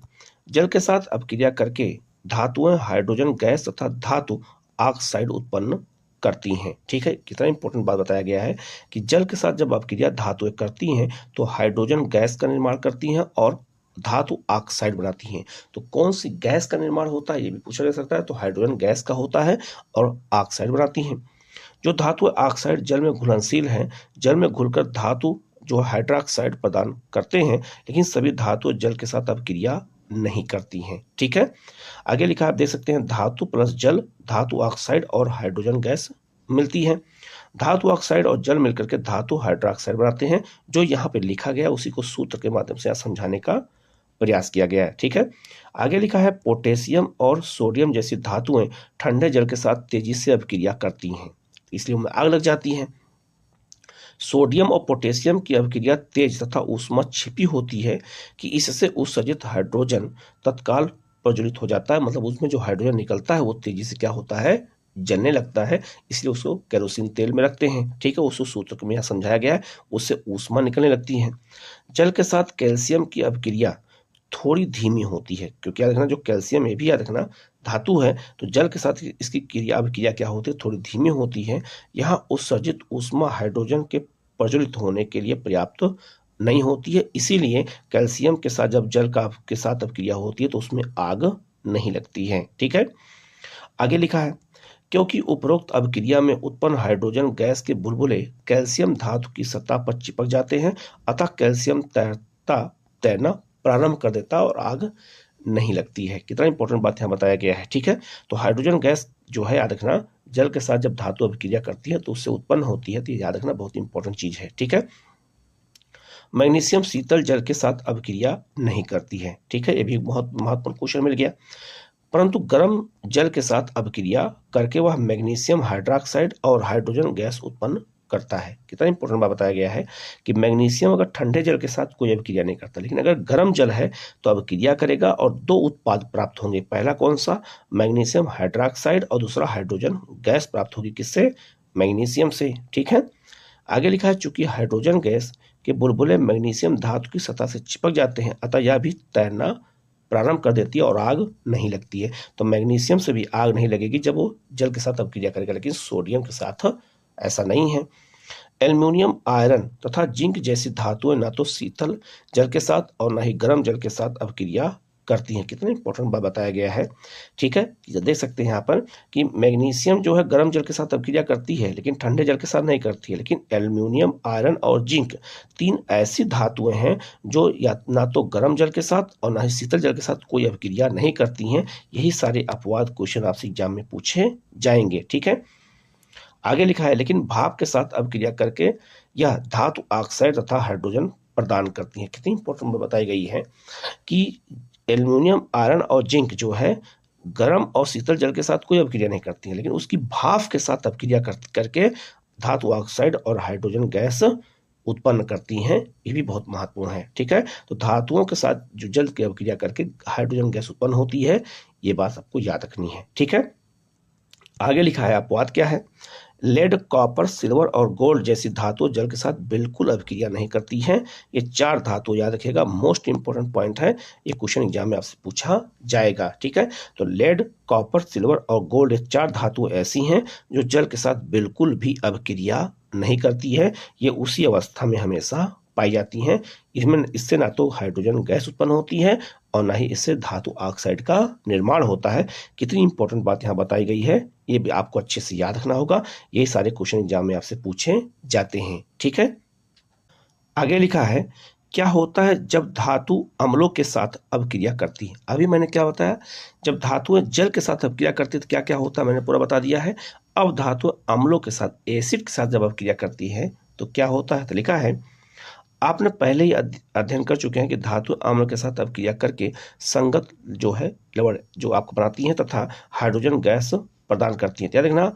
जल के साथ अभिक्रिया करके धातुएं हाइड्रोजन गैस तथा धातु ऑक्साइड उत्पन्न करती हैं। ठीक है, कितना इंपॉर्टेंट बात बताया गया है कि जल के साथ जब अभिक्रिया धातुएं करती हैं तो हाइड्रोजन गैस का निर्माण करती हैं और धातु ऑक्साइड बनाती हैं। तो कौन सी गैस का निर्माण होता है ये भी पूछा जा सकता है। तो हाइड्रोजन गैस का होता है और ऑक्साइड बनाती हैं। जो धातु ऑक्साइड जल में घुलनशील हैं, जल में घुलकर धातु जो हाइड्रोक्साइड प्रदान करते हैं, लेकिन सभी धातु जल के साथ अभिक्रिया नहीं करती हैं। ठीक है, आगे लिखा आप देख सकते हैं, धातु प्लस जल धातु ऑक्साइड और हाइड्रोजन गैस मिलती है। धातु ऑक्साइड और जल मिलकर के धातु हाइड्रोक्साइड बनाते हैं। जो यहाँ पे लिखा गया उसी को सूत्र के माध्यम से समझाने का प्रयास किया गया है। ठीक है, आगे लिखा है, पोटेशियम और सोडियम जैसी धातुएं ठंडे जल के साथ तेजी से अभिक्रिया करती हैं, इसलिए उनमें आग लग जाती है। सोडियम और पोटेशियम की अभिक्रिया तेज तथा ऊष्मा छिपी होती है कि इससे उत्सर्जित हाइड्रोजन तत्काल प्रज्वलित हो जाता है। मतलब उसमें जो हाइड्रोजन निकलता है वो तेजी से क्या होता है, जलने लगता है, इसलिए उसको केरोसिन तेल में रखते हैं। ठीक है, उस सूत्र में यहाँ समझाया गया है, उससे ऊष्मा निकलने लगती है। जल के साथ कैल्शियम की अभिक्रिया थोड़ी धीमी होती है, क्योंकि याद रखना जो कैल्शियम है भी याद रखना धातु है, तो जल के साथ इसकी अभिक्रिया क्या होती है, थोड़ी धीमी होती है। यहाँ उत्सर्जित ऊष्मा हाइड्रोजन के प्रज्वलित होने के लिए पर्याप्त नहीं होती है, इसीलिए कैल्शियम के साथ जब जल का के साथ अभिक्रिया होती है तो उसमें आग नहीं लगती है। ठीक है, आगे लिखा है, क्योंकि उपरोक्त अभिक्रिया में उत्पन्न हाइड्रोजन गैस के बुलबुले कैल्शियम धातु की सतह पर चिपक जाते हैं, अतः कैल्शियम तैरना प्रारंभ कर देता है और आग नहीं लगती है। कितना इंपॉर्टेंट बात यहाँ बताया गया है। ठीक है, तो हाइड्रोजन गैस जो है याद रखना जल के साथ जब धातु अभिक्रिया करती है तो उससे उत्पन्न होती है, तो याद रखना बहुत इंपॉर्टेंट चीज है। ठीक है, मैग्नीशियम शीतल जल के साथ अभिक्रिया नहीं करती है। ठीक है, ये भी बहुत महत्वपूर्ण क्वेश्चन मिल गया। परंतु गर्म जल के साथ अभिक्रिया करके वह मैग्नीशियम हाइड्रोक्साइड और हाइड्रोजन गैस उत्पन्न करता है। कितना इंपॉर्टेंट बात बताया गया है कि मैग्नीशियम अगर ठंडे जल के साथ कोई अभिक्रिया नहीं करता, लेकिन अगर गर्म जल है तो अभिक्रिया करेगा और दो उत्पाद प्राप्त होंगे। पहला कौन सा, मैग्नीशियम हाइड्रोक्साइड, और दूसरा हाइड्रोजन गैस प्राप्त होगी। किससे, मैग्नीशियम से। ठीक है, आगे लिखा है, चूंकि हाइड्रोजन गैस के बुलबुले मैग्नीशियम धातु की सतह से चिपक जाते हैं, अतः यह भी तैरना प्रारंभ कर देती है और आग नहीं लगती है। तो मैग्नीशियम से भी आग नहीं लगेगी जब वो जल के साथ अभिक्रिया करेगा, लेकिन सोडियम के साथ ऐसा नहीं है। एल्युमिनियम, आयरन तथा जिंक जैसी धातुएं न तो शीतल जल के साथ और न ही गर्म जल के साथ अभिक्रिया करती हैं। कितना इंपॉर्टेंट बात बताया गया है। ठीक है, देख सकते हैं यहाँ पर कि मैग्नीशियम जो है गर्म जल के साथ अभिक्रिया करती है लेकिन ठंडे जल के साथ नहीं करती है, लेकिन एल्युमिनियम, आयरन और जिंक तीन ऐसी धातुएं हैं जो या ना तो गर्म जल के साथ और ना ही शीतल जल के साथ कोई अभिक्रिया नहीं करती हैं। यही सारे अपवाद क्वेश्चन आपसे एग्जाम में पूछे जाएंगे। ठीक है, आगे लिखा है, लेकिन भाप के साथ अभिक्रिया करके यह धातु ऑक्साइड तथा हाइड्रोजन प्रदान करती है। कितनी इंपॉर्टेंट बात बताई गई है कि एल्युमिनियम, आयरन और जिंक जो है गर्म और शीतल जल के साथ कोई अभिक्रिया नहीं करती है, लेकिन उसकी भाप के साथ अभिक्रिया करके धातु ऑक्साइड और हाइड्रोजन गैस उत्पन्न करती हैं। ये भी बहुत महत्वपूर्ण है। ठीक है, तो धातुओं के साथ जो जल की अभिक्रिया करके हाइड्रोजन गैस उत्पन्न होती है, ये बात आपको याद रखनी है। ठीक है, आगे लिखा है, अपवाद क्या है, लेड, कॉपर, सिल्वर और गोल्ड जैसी धातुएं जल के साथ बिल्कुल अभिक्रिया नहीं करती हैं। ये चार धातु याद रखिएगा, मोस्ट इंपोर्टेंट पॉइंट है, ये क्वेश्चन एग्जाम में आपसे पूछा जाएगा। ठीक है, तो लेड, कॉपर, सिल्वर और गोल्ड ये चार धातुएं ऐसी हैं जो जल के साथ बिल्कुल भी अभिक्रिया नहीं करती है। ये उसी अवस्था में हमेशा पाई जाती हैं। इससे ना तो हाइड्रोजन गैस उत्पन्न होती है और ना ही इससे धातु ऑक्साइड का निर्माण होता है। कितनी इंपॉर्टेंट बात यहाँ बताई गई है, ये भी आपको अच्छे से याद रखना होगा। ये सारे क्वेश्चन एग्जाम में आपसे पूछे जाते हैं। ठीक है, आगे लिखा है, क्या होता है जब धातु अम्लों के साथ अभिक्रिया करती है। अभी मैंने क्या बताया, जब धातुएं जल के साथ अभिक्रिया करती है तो क्या क्या होता है मैंने पूरा बता दिया है। अब धातु अम्लों के साथ, एसिड के साथ जब अभिक्रिया करती है तो क्या होता है, तो लिखा है, आपने पहले ही अध्ययन कर चुके हैं कि धातु अम्ल के साथ अभिक्रिया करके संगत जो है लवण जो आपको बनाती हैं तथा हाइड्रोजन गैस प्रदान करती हैं। याद रखना,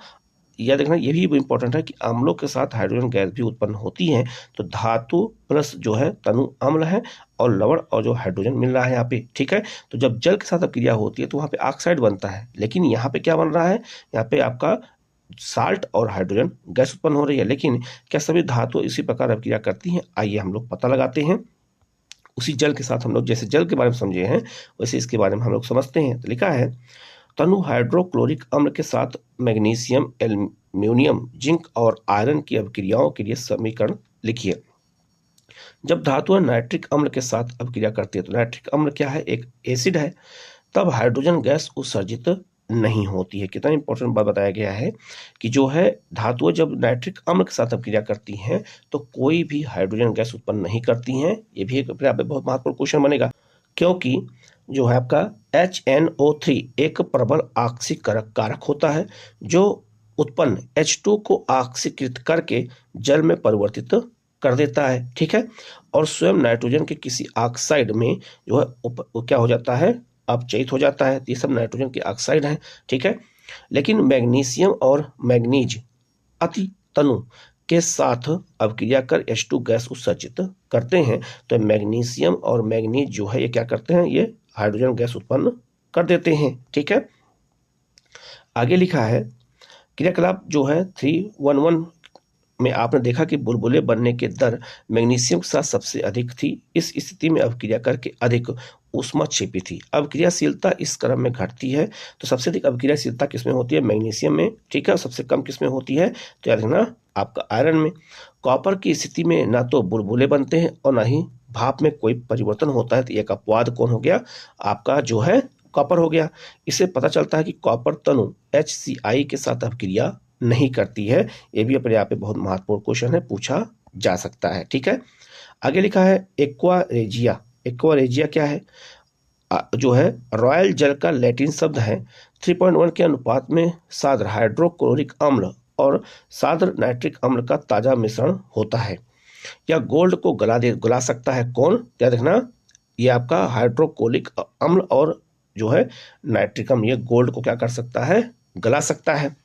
यह देखना ये भी इंपॉर्टेंट है कि अम्लों के साथ हाइड्रोजन गैस भी उत्पन्न होती है। तो धातु प्लस जो है तनु अम्ल है और लवण और जो हाइड्रोजन मिल रहा है यहाँ पे, ठीक है। तो जब जल के साथ अभिक्रिया होती है तो वहाँ पे ऑक्साइड बनता है, लेकिन यहाँ पे क्या बन रहा है, यहाँ पे आपका साल्ट और हाइड्रोजन गैस उत्पन्न हो रही है। लेकिन क्या सभी धातु इसी प्रकार अभिक्रिया करती हैं? आइए हम लोग पता लगाते हैं। उसी जल के साथ हम लोग जैसे जल के बारे में समझे हैं वैसे इसके बारे में हम लोग समझते हैं। तो लिखा है तनु हाइड्रोक्लोरिक अम्ल के साथ मैग्नीशियम, एल्यूमिनियम, जिंक और आयरन की अभिक्रियाओं के लिए समीकरण लिखिए। जब धातुएं नाइट्रिक अम्ल के साथ अभिक्रिया करती है, तो नाइट्रिक अम्ल क्या है, एक एसिड है, तब हाइड्रोजन गैस उत्सर्जित नहीं होती है। कितना इंपॉर्टेंट बात बताया गया है कि जो है धातुएं जब नाइट्रिक अम्ल के साथ अभिक्रिया करती हैं तो कोई भी हाइड्रोजन गैस उत्पन्न नहीं करती हैं। ये भी एक अपने आप में बहुत महत्वपूर्ण क्वेश्चन बनेगा, क्योंकि जो है आपका HNO3 एक प्रबल ऑक्सीकरण कारक होता है जो उत्पन्न H2 को ऑक्सीकृत करके जल में परिवर्तित कर देता है, ठीक है। और स्वयं नाइट्रोजन के किसी ऑक्साइड में जो है क्या हो जाता है, अपचयित हो जाता है। ये सब नाइट्रोजन के ऑक्साइड हैं, ठीक है। लेकिन मैग्नीशियम और मैग्नीज अति तनु के साथ अभिक्रिया कर H2 गैस उत्सर्जित करते हैं। तो मैग्नीशियम और मैग्नीज जो है ये क्या करते हैं, ये हाइड्रोजन गैस उत्पन्न कर देते हैं, ठीक है। आगे लिखा है क्रियाकलाप जो है 311 में आपने देखा कि बुलबुले बनने के दर मैग्नीशियम के साथ सबसे अधिक थी। इस स्थिति में अभिक्रिया करके अधिक ऊष्मा छिपी थी। अभिक्रियाशीलता इस क्रम में घटती है। तो सबसे अधिक अभिक्रियाशीलता किसमें होती है, मैग्नीशियम में, ठीक है। और सबसे कम किसमें होती है, तो याद रखना आपका आयरन में। कॉपर की स्थिति में ना तो बुलबुले बनते हैं और ना ही भाप में कोई परिवर्तन होता है। तो एक अपवाद कौन हो गया, आपका जो है कॉपर हो गया। इससे पता चलता है कि कॉपर तनु HCl के साथ अभिक्रिया नहीं करती है। ये भी अपने आप में बहुत महत्वपूर्ण क्वेश्चन है, पूछा जा सकता है, ठीक है। आगे लिखा है एक्वा रेजिया। एक्वा रेजिया क्या है, जो है रॉयल जल का लैटिन शब्द है। 3.1 के अनुपात में साद्र हाइड्रोक्लोरिक अम्ल और साद्र नाइट्रिक अम्ल का ताजा मिश्रण होता है। यह गोल्ड को गला सकता है। कौन, याद रखना ये आपका हाइड्रोक्लोरिक अम्ल और जो है नाइट्रिक अम्ल, ये गोल्ड को क्या कर सकता है, गला सकता है।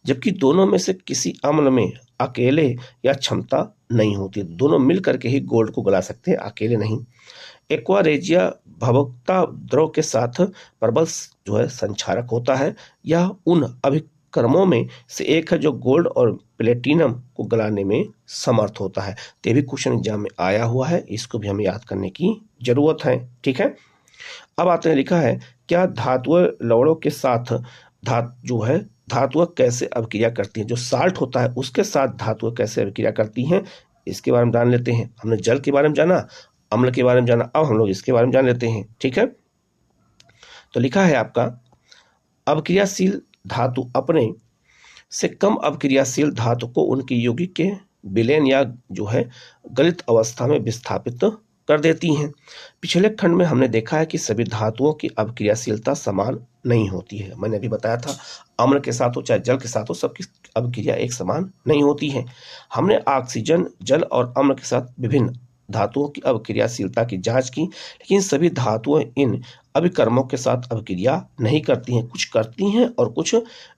जबकि दोनों में से किसी अम्ल में अकेले यह क्षमता नहीं होती। दोनों मिल करके ही गोल्ड को गला सकते हैं, अकेले नहीं। एक्वा रेजिया भवकता द्रव के साथ प्रबल जो है संचारक होता है। यह उन अभिक्रमों में से एक है जो गोल्ड और प्लेटिनम को गलाने में समर्थ होता है। तो ये भी क्वेश्चन एग्जाम में आया हुआ है, इसको भी हमें याद करने की जरूरत है, ठीक है। अब आते हैं, लिखा है क्या धातुएं लवणों के साथ धातुएं कैसे अभिक्रिया करती हैं। जो साल्ट होता है उसके साथ धातुएं कैसे अभिक्रिया करती हैं, इसके बारे में जान लेते हैं। हमने जल के बारे में जाना, अम्ल के बारे में जाना, अब हम लोग इसके बारे में जान लेते हैं, ठीक है। तो लिखा है आपका अभिक्रियाशील धातु अपने से कम अभिक्रियाशील धातु को उनकी यौगिक के विलयन या जो है गलित अवस्था में विस्थापित कर देती हैं। पिछले खंड में हमने देखा है कि सभी धातुओं की अभिक्रियाशीलता समान नहीं होती है। मैंने अभी बताया था अम्ल के साथ हो चाहे जल के साथ हो, सबकी अभिक्रिया एक समान नहीं होती है। हमने ऑक्सीजन, जल और अम्ल के साथ विभिन्न धातुओं की अभिक्रियाशीलता की जांच की, लेकिन सभी धातुएं इन अभिकर्मों के साथ अभिक्रिया नहीं करती हैं। कुछ करती हैं और कुछ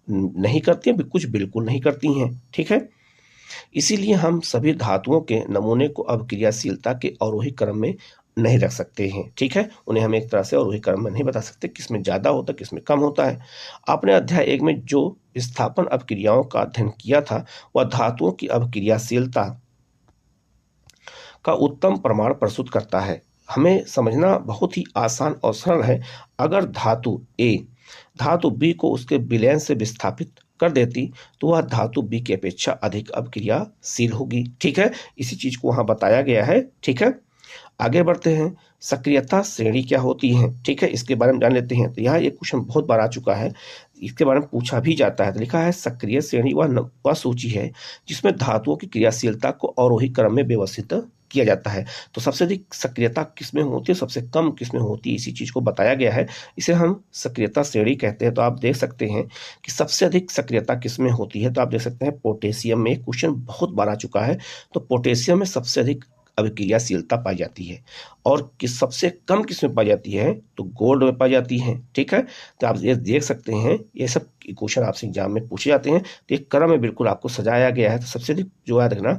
नहीं करती हैं, कुछ बिल्कुल नहीं करती हैं, ठीक है। इसीलिए हम सभी धातुओं के नमूने को अभिक्रियाशीलता के अवरोही क्रम में नहीं रख सकते हैं, ठीक है। उन्हें हम एक तरह से अवरोही क्रम में नहीं बता सकते, किसमें ज़्यादा होता है किसमें कम होता है। आपने अध्याय 1 में जो विस्थापन अभिक्रियाओं का अध्ययन किया था वह धातुओं की अभिक्रियाशीलता का उत्तम प्रमाण प्रस्तुत करता है। हमें समझना बहुत ही आसान और सरल है। अगर धातु A धातु B को उसके विलयन से विस्थापित कर देती तो वह धातु B की अपेक्षा अधिक अभिक्रियाशील होगी, ठीक है। इसी चीज को वहां बताया गया है, ठीक है। आगे बढ़ते हैं, सक्रियता श्रेणी क्या होती है, ठीक है, इसके बारे में जान लेते हैं। तो यहाँ ये क्वेश्चन बहुत बार आ चुका है, इसके बारे में पूछा भी जाता है। तो लिखा है सक्रिय श्रेणी वह सूची है जिसमें धातुओं की क्रियाशीलता को अवरोही क्रम में व्यवस्थित किया जाता है। तो सबसे अधिक सक्रियता किसमें होती है, सबसे कम किसमें होती है, इसी चीज को बताया गया है, इसे हम सक्रियता श्रेणी कहते हैं। तो आप देख सकते हैं कि सबसे अधिक सक्रियता किसमें होती है। तो आप देख सकते हैं पोटेशियम में, क्वेश्चन बहुत बार आ चुका है। तो पोटेशियम में सबसे अधिक अभिक्रियाशीलता पाई जाती है और किस सबसे कम किस में पाई जाती है, तो गोल्ड में पाई जाती है। ठीक है, तो आप ये देख सकते हैं, ये सब क्वेश्चन आपसे एग्जाम में पूछे जाते हैं, तो एक क्रम में बिल्कुल आपको सजाया गया है। तो सबसे अधिक जो है देखना,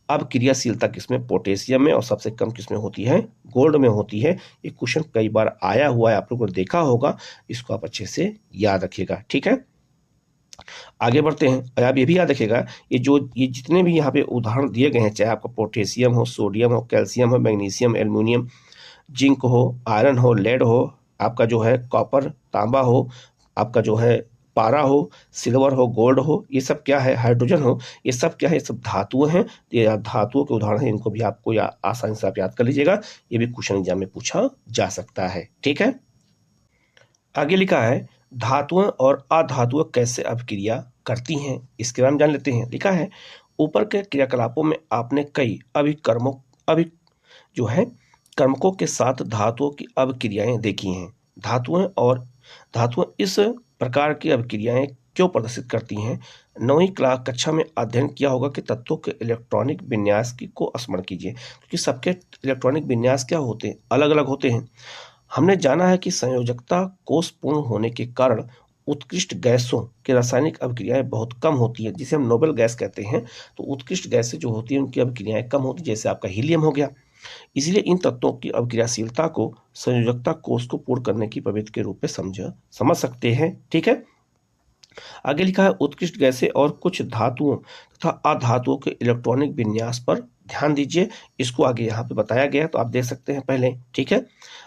अभिक्रियाशीलता किसमें, पोटेशियम में, और सबसे कम किसमें होती है, गोल्ड में होती है। ये क्वेश्चन कई बार आया हुआ है, आप लोगों ने देखा होगा, इसको आप अच्छे से याद रखिएगा। ठीक है, आगे बढ़ते हैं। आप ये भी याद रखिएगा, ये जितने भी यहाँ पे उदाहरण दिए गए हैं, चाहे आपका पोटेशियम हो, सोडियम हो, कैल्शियम हो, मैग्नीशियम, एल्युमिनियम, जिंक हो, आयरन हो, लेड हो, आपका जो है कॉपर, तांबा हो, आपका जो है पारा हो, सिल्वर हो, गोल्ड हो, ये सब क्या है, हाइड्रोजन हो, ये सब क्या है, ये सब धातुएं हैं। ये धातुओं के उदाहरण हैं, इनको भी आपको आसानी से आप याद कर लीजिएगा, ये भी क्वेश्चन एग्जाम में पूछा जा सकता है। ठीक है, आगे लिखा है धातुएं और अधातुएं कैसे अभिक्रिया करती हैं, इसके बारे में जान लेते हैं। लिखा है ऊपर के क्रियाकलापों में आपने कई जो है कर्मकों के साथ धातुओं की अभिक्रियाएं देखी हैं। धातुएं इस प्रकार की अभिक्रियाएं क्यों प्रदर्शित करती हैं? 9वीं कक्षा में अध्ययन किया होगा कि तत्वों के इलेक्ट्रॉनिक विन्यास को स्मरण कीजिए, क्योंकि सबके इलेक्ट्रॉनिक विन्यास क्या होते हैं, अलग अलग होते हैं। हमने जाना है कि संयोजकता कोष पूर्ण होने के कारण उत्कृष्ट गैसों की रासायनिक अभिक्रियाएं बहुत कम होती हैं, जिसे हम नोबेल गैस कहते हैं। तो उत्कृष्ट गैसें जो होती हैं उनकी अभिक्रियाएं कम होती हैं, जैसे आपका हीलियम हो गया। इसलिए इन तत्वों की अभिक्रियाशीलता को संयोजकता कोष को पूर्ण करने की प्रवृत्ति के रूप में समझ सकते हैं। ठीक है, आगे लिखा है उत्कृष्ट गैसें और कुछ धातुओं तथा अधातुओं के इलेक्ट्रॉनिक विन्यास पर ध्यान दीजिए। इसको आगे यहाँ पे बताया गया है, तो आप देख सकते हैं पहले। ठीक है,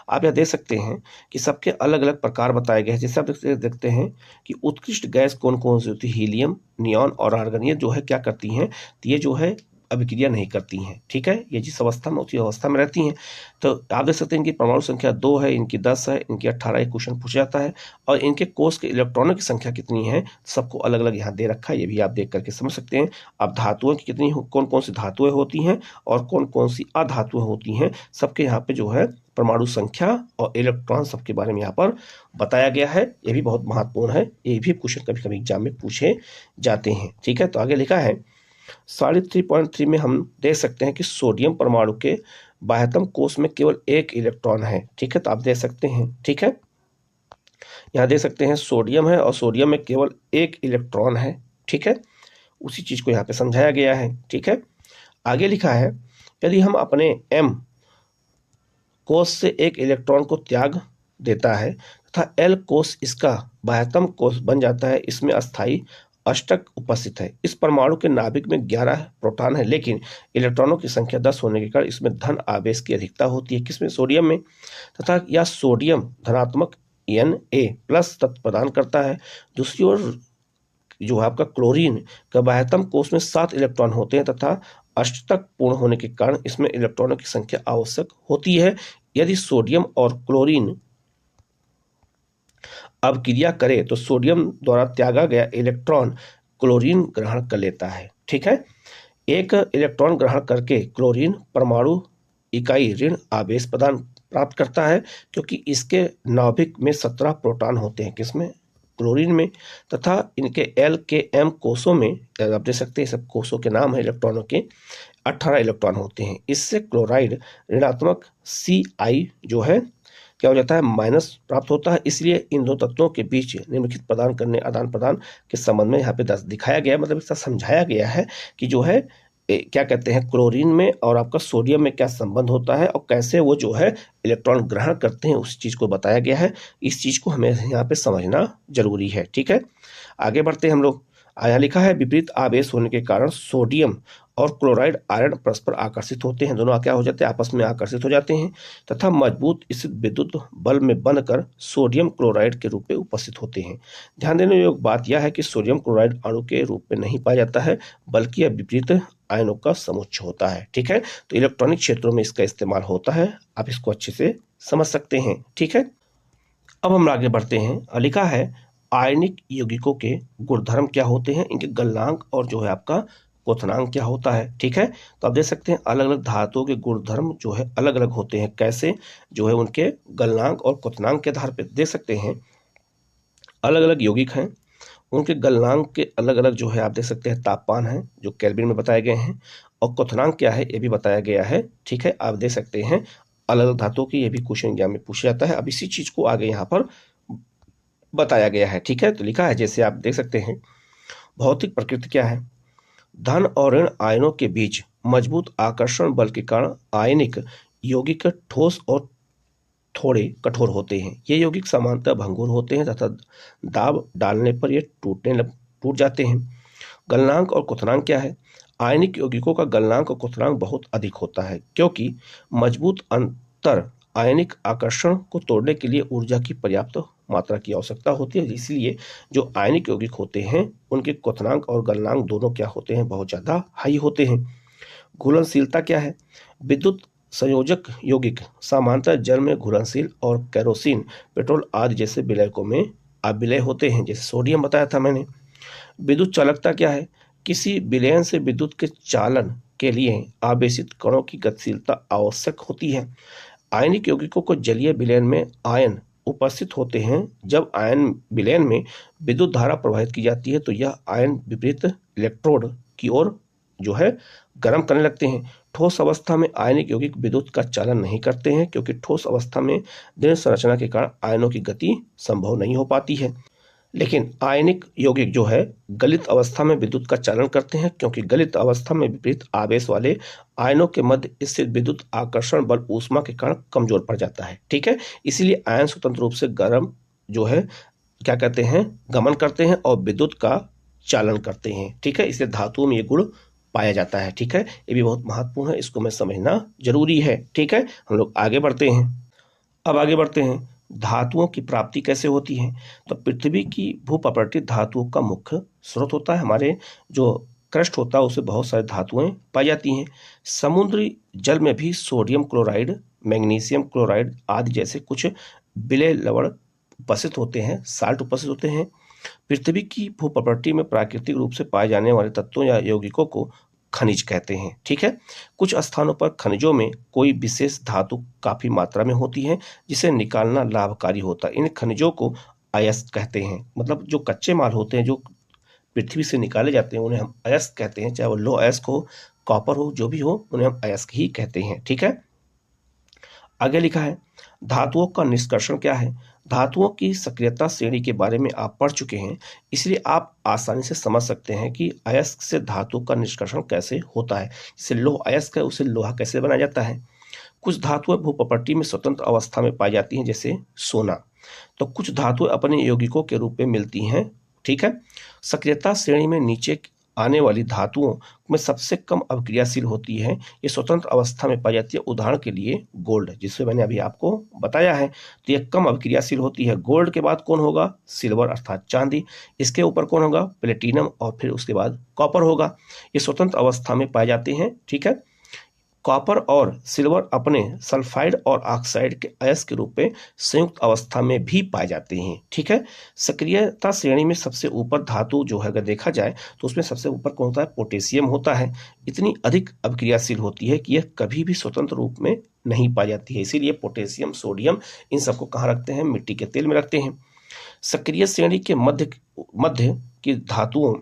आप यह देख सकते हैं कि सबके अलग अलग प्रकार बताए गए हैं। जैसे आप देखते हैं कि उत्कृष्ट गैस कौन कौन सी होती है, हीलियम, नियॉन और आर्गन, ये जो है क्या करती हैं, तो ये जो है अभिक्रिया नहीं करती हैं। ठीक है, ये जिस अवस्था में उसी अवस्था में रहती हैं। तो आप देख सकते हैं इनकी परमाणु संख्या 2 है, इनकी 10 है, इनकी 18, एक क्वेश्चन पूछा जाता है। और इनके कोष के इलेक्ट्रॉनों की संख्या कितनी है, सबको अलग अलग यहाँ दे रखा है, ये भी आप देख करके समझ सकते हैं। अब धातुओं की कितनी, कौन कौन सी धातुएं होती हैं और कौन कौन सी अधातुएं होती हैं, सबके यहाँ पे जो है परमाणु संख्या और इलेक्ट्रॉन सबके बारे में यहाँ पर बताया गया है। ये भी बहुत महत्वपूर्ण है, ये भी क्वेश्चन कभी कभी एग्जाम में पूछे जाते हैं। ठीक है, तो आगे लिखा है 3.3 में हम देख सकते हैं कि सोडियम परमाणु के बाह्यतम कोष में केवल एक इलेक्ट्रॉन है। ठीक है, तो आप देख सकते हैं। ठीक है, यहाँ देख सकते हैं सोडियम है और सोडियम में केवल एक इलेक्ट्रॉन है। ठीक है, उसी चीज को यहाँ पे समझाया गया है। ठीक है, आगे लिखा है यदि हम अपने M कोष से एक इलेक्ट्रॉन को त्याग देता है तथा L कोष इसका बाह्यतम कोष बन जाता है, इसमें अस्थायी अष्टक उपस्थित है। इस परमाणु के नाभिक में 11 प्रोटॉन है, लेकिन इलेक्ट्रॉनों की संख्या 10 होने के कारण इसमें धन आवेश की अधिकता होती है। किसमें, सोडियम में, तथा यह सोडियम धनात्मक Na+ तत्व प्रदान करता है। दूसरी ओर जो है आपका क्लोरीन का बाह्यतम कोष में 7 इलेक्ट्रॉन होते हैं तथा अष्टक पूर्ण होने के कारण इसमें इलेक्ट्रॉनों की संख्या आवश्यक होती है। यदि सोडियम और क्लोरीन अभिक्रिया करे तो सोडियम द्वारा त्यागा गया इलेक्ट्रॉन क्लोरीन ग्रहण कर लेता है। ठीक है, एक इलेक्ट्रॉन ग्रहण करके क्लोरीन परमाणु इकाई ऋण आवेश प्रदान प्राप्त करता है, क्योंकि इसके नाभिक में 17 प्रोटॉन होते हैं, किसमें, क्लोरीन में, तथा इनके L के M कोषों में, आप देख सकते हैं सब कोषों के नाम है इलेक्ट्रॉनों के, 18 इलेक्ट्रॉन होते हैं। इससे क्लोराइड ऋणात्मक Ci जो है क्या हो जाता है, माइनस प्राप्त होता है। इसलिए इन दो तत्वों के बीच निम्नलिखित प्रदान करने आदान प्रदान के संबंध में यहाँ पे दिखाया गया है, मतलब इसका समझाया गया है कि जो है क्या कहते हैं, क्लोरीन में और आपका सोडियम में क्या संबंध होता है और कैसे वो जो है इलेक्ट्रॉन ग्रहण करते हैं, उस चीज को बताया गया है। इस चीज को हमें यहाँ पे समझना जरूरी है। ठीक है, आगे बढ़ते हैं हम लोग। यहाँ लिखा है विपरीत आवेश होने के कारण सोडियम और क्लोराइड आयरन परस्पर आकर्षित होते हैं, दोनों क्या हो जाते हैं, आपस में आकर्षित हो जाते हैं तथा मजबूत स्थित विद्युत बल में बनकर सोडियम क्लोराइड के रूप में उपस्थित होते हैं। ध्यान देने योग्य बात यह है कि सोडियम क्लोराइड अणु के रूप में नहीं पाया जाता है, बल्कि यह विपरीत आयनों का समुच्चय होता है। ठीक है, तो इलेक्ट्रॉनिक क्षेत्रों में इसका इस्तेमाल होता है, आप इसको अच्छे से समझ सकते हैं। ठीक है, अब हम आगे बढ़ते हैं। लिखा है आयनिक यौगिकों के गुणधर्म क्या होते हैं, इनके गलनांक और जो है आपका क्वथनांक क्या होता है। ठीक है, तो आप देख सकते हैं अलग अलग धातुओं के गुणधर्म जो है अलग अलग होते हैं, कैसे जो है उनके गलनांक और क्वथनांक के आधार पर देख सकते हैं। अलग अलग यौगिक हैं, उनके गलनांक के अलग अलग जो है आप देख सकते हैं तापमान है जो केल्विन में बताए गए हैं, और क्वथनांक क्या है ये भी बताया गया है। ठीक है, आप देख सकते हैं अलग अलग धातुओं की, ये भी क्वेश्चन एग्जाम में पूछा जाता है। अब इसी चीज को आगे यहाँ पर बताया गया है। ठीक है, तो लिखा है जैसे आप देख सकते हैं, भौतिक प्रकृति क्या है, धन और ऋण आयनों के बीच मजबूत आकर्षण बल के कारण आयनिक यौगिक ठोस और थोड़े कठोर होते हैं। ये यौगिक सामान्यतः भंगुर होते हैं तथा दाब डालने पर ये टूट जाते हैं। गलनांक और क्वथनांक क्या है, आयनिक यौगिकों का गलनांक और क्वथनांक बहुत अधिक होता है क्योंकि मजबूत अंतर आयनिक आकर्षण को तोड़ने के लिए ऊर्जा की पर्याप्त मात्रा की आवश्यकता होती है। इसलिए जो आयनिक यौगिक होते हैं उनके क्वथनांक और गलनांक दोनों क्या होते हैं, बहुत ज्यादा हाई होते हैं। घुलनशीलता क्या है, विद्युत संयोजक यौगिक सामान्यतः जल में घुलनशील और केरोसिन, पेट्रोल आदि जैसे विलायकों में अविलय होते हैं, जैसे सोडियम बताया था मैंने। विद्युत चालकता क्या है, किसी विलयन से विद्युत के चालन के लिए आवेशित कणों की गतिशीलता आवश्यक होती है। आयनिक यौगिकों को जलीय विलयन में आयन उपस्थित होते हैं। जब आयन विलयन में विद्युत धारा प्रवाहित की जाती है तो यह आयन विपरीत इलेक्ट्रोड की ओर जो है गर्म करने लगते हैं। ठोस अवस्था में आयनिक यौगिक विद्युत का चालन नहीं करते हैं क्योंकि ठोस अवस्था में दृढ़ संरचना के कारण आयनों की गति संभव नहीं हो पाती है। लेकिन आयनिक यौगिक जो है गलित अवस्था में विद्युत का चालन करते हैं क्योंकि गलित अवस्था में विपरीत आवेश वाले आयनों के मध्य स्थित विद्युत आकर्षण बल ऊष्मा के कारण कमजोर पड़ जाता है। ठीक है, इसीलिए आयन स्वतंत्र रूप से गर्म जो है क्या कहते हैं, गमन करते हैं और विद्युत का चालन करते हैं। ठीक है, इसलिए धातुओं में ये गुण पाया जाता है। ठीक है, ये भी बहुत महत्वपूर्ण है, इसको मैं समझना जरूरी है। ठीक है, हम लोग आगे बढ़ते हैं। अब आगे बढ़ते हैं, धातुओं की प्राप्ति कैसे होती है। तो पृथ्वी की भूप्रकृति धातुओं का मुख्य स्रोत होता है। हमारे जो क्रस्ट होता है उससे बहुत सारी धातुएं पाई जाती हैं। समुद्री जल में भी सोडियम क्लोराइड, मैग्नीशियम क्लोराइड आदि जैसे कुछ विलय लवण उपस्थित होते हैं, साल्ट उपस्थित होते हैं। पृथ्वी की भूप्रकृति में प्राकृतिक रूप से पाए जाने वाले तत्वों या यौगिकों को खनिज कहते हैं। ठीक है, कुछ स्थानों पर खनिजों में कोई विशेष धातु काफी मात्रा में होती है जिसे निकालना लाभकारी होता है। इन खनिजों को अयस्क कहते हैं। मतलब जो कच्चे माल होते हैं जो पृथ्वी से निकाले जाते हैं उन्हें हम अयस्क कहते हैं, चाहे वो लो अयस्क हो, कॉपर हो, जो भी हो उन्हें हम अयस्क ही कहते हैं। ठीक है, आगे लिखा है धातुओं का निष्कर्षण क्या है। धातुओं की सक्रियता श्रेणी के बारे में आप पढ़ चुके हैं, इसलिए आप आसानी से समझ सकते हैं कि अयस्क से धातु का निष्कर्षण कैसे होता है। जैसे लोह अयस्क है, उसे लोहा कैसे बनाया जाता है। कुछ धातुएं भूप्रकृति में स्वतंत्र अवस्था में पाई जाती हैं जैसे सोना, तो कुछ धातुएं अपने यौगिकों के रूप में मिलती हैं। ठीक है, सक्रियता श्रेणी में नीचे आने वाली धातुओं में सबसे कम अभिक्रियाशील होती है, ये स्वतंत्र अवस्था में पाई जाती है। उदाहरण के लिए गोल्ड, जिससे मैंने अभी आपको बताया है, तो ये कम अभिक्रियाशील होती है। गोल्ड के बाद कौन होगा, सिल्वर अर्थात चांदी, इसके ऊपर कौन होगा, प्लेटिनम, और फिर उसके बाद कॉपर होगा। ये स्वतंत्र अवस्था में पाए जाते हैं। ठीक है, कॉपर और सिल्वर अपने सल्फाइड और ऑक्साइड के अयस्क के रूप में संयुक्त अवस्था में भी पाए जाते हैं। ठीक है, सक्रियता श्रेणी में सबसे ऊपर धातु जो है अगर देखा जाए तो उसमें सबसे ऊपर कौन होता है, पोटेशियम होता है। इतनी अधिक अभिक्रियाशील होती है कि यह कभी भी स्वतंत्र रूप में नहीं पाई जाती है, इसीलिए पोटेशियम, सोडियम इन सबको कहाँ रखते हैं, मिट्टी के तेल में रखते हैं। सक्रिय श्रेणी के मध्य की धातुओं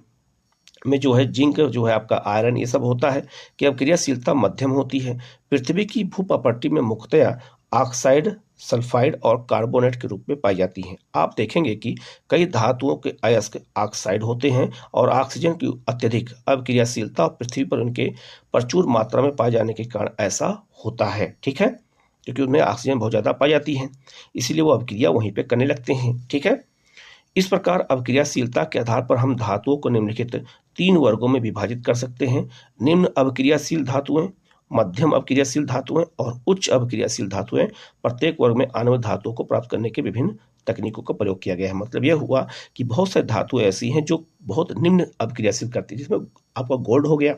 में जो है जिंक, जो है आपका आयरन, ये सब होता है कि अब क्रियाशीलता मध्यम होती है। पृथ्वी की भूप्रकृति में मुख्यतया ऑक्साइड, सल्फाइड और कार्बोनेट के रूप में पाई जाती हैं। आप देखेंगे कि कई धातुओं के अयस्क ऑक्साइड होते हैं और ऑक्सीजन की अत्यधिक अभिक्रियाशीलता और पृथ्वी पर उनके प्रचुर मात्रा में पाए जाने के कारण ऐसा होता है। ठीक है, क्योंकि उनमें ऑक्सीजन बहुत ज़्यादा पाई जाती है, इसीलिए वो अभिक्रिया वहीं पर करने लगते हैं। ठीक है, इस प्रकार अभिक्रियाशीलता के आधार पर हम धातुओं को निम्नलिखित 3 वर्गों में विभाजित कर सकते हैं। निम्न अभिक्रियाशील धातुएं, मध्यम अभिक्रियाशील धातुएं और उच्च अभिक्रियाशील धातुएं। प्रत्येक वर्ग में आने वाली धातुओं को प्राप्त करने के विभिन्न तकनीकों का प्रयोग किया गया है। मतलब यह हुआ कि बहुत सारी धातुएं ऐसी हैं जो बहुत निम्न अभिक्रियाशील करती है, जिसमें आपका गोल्ड हो गया,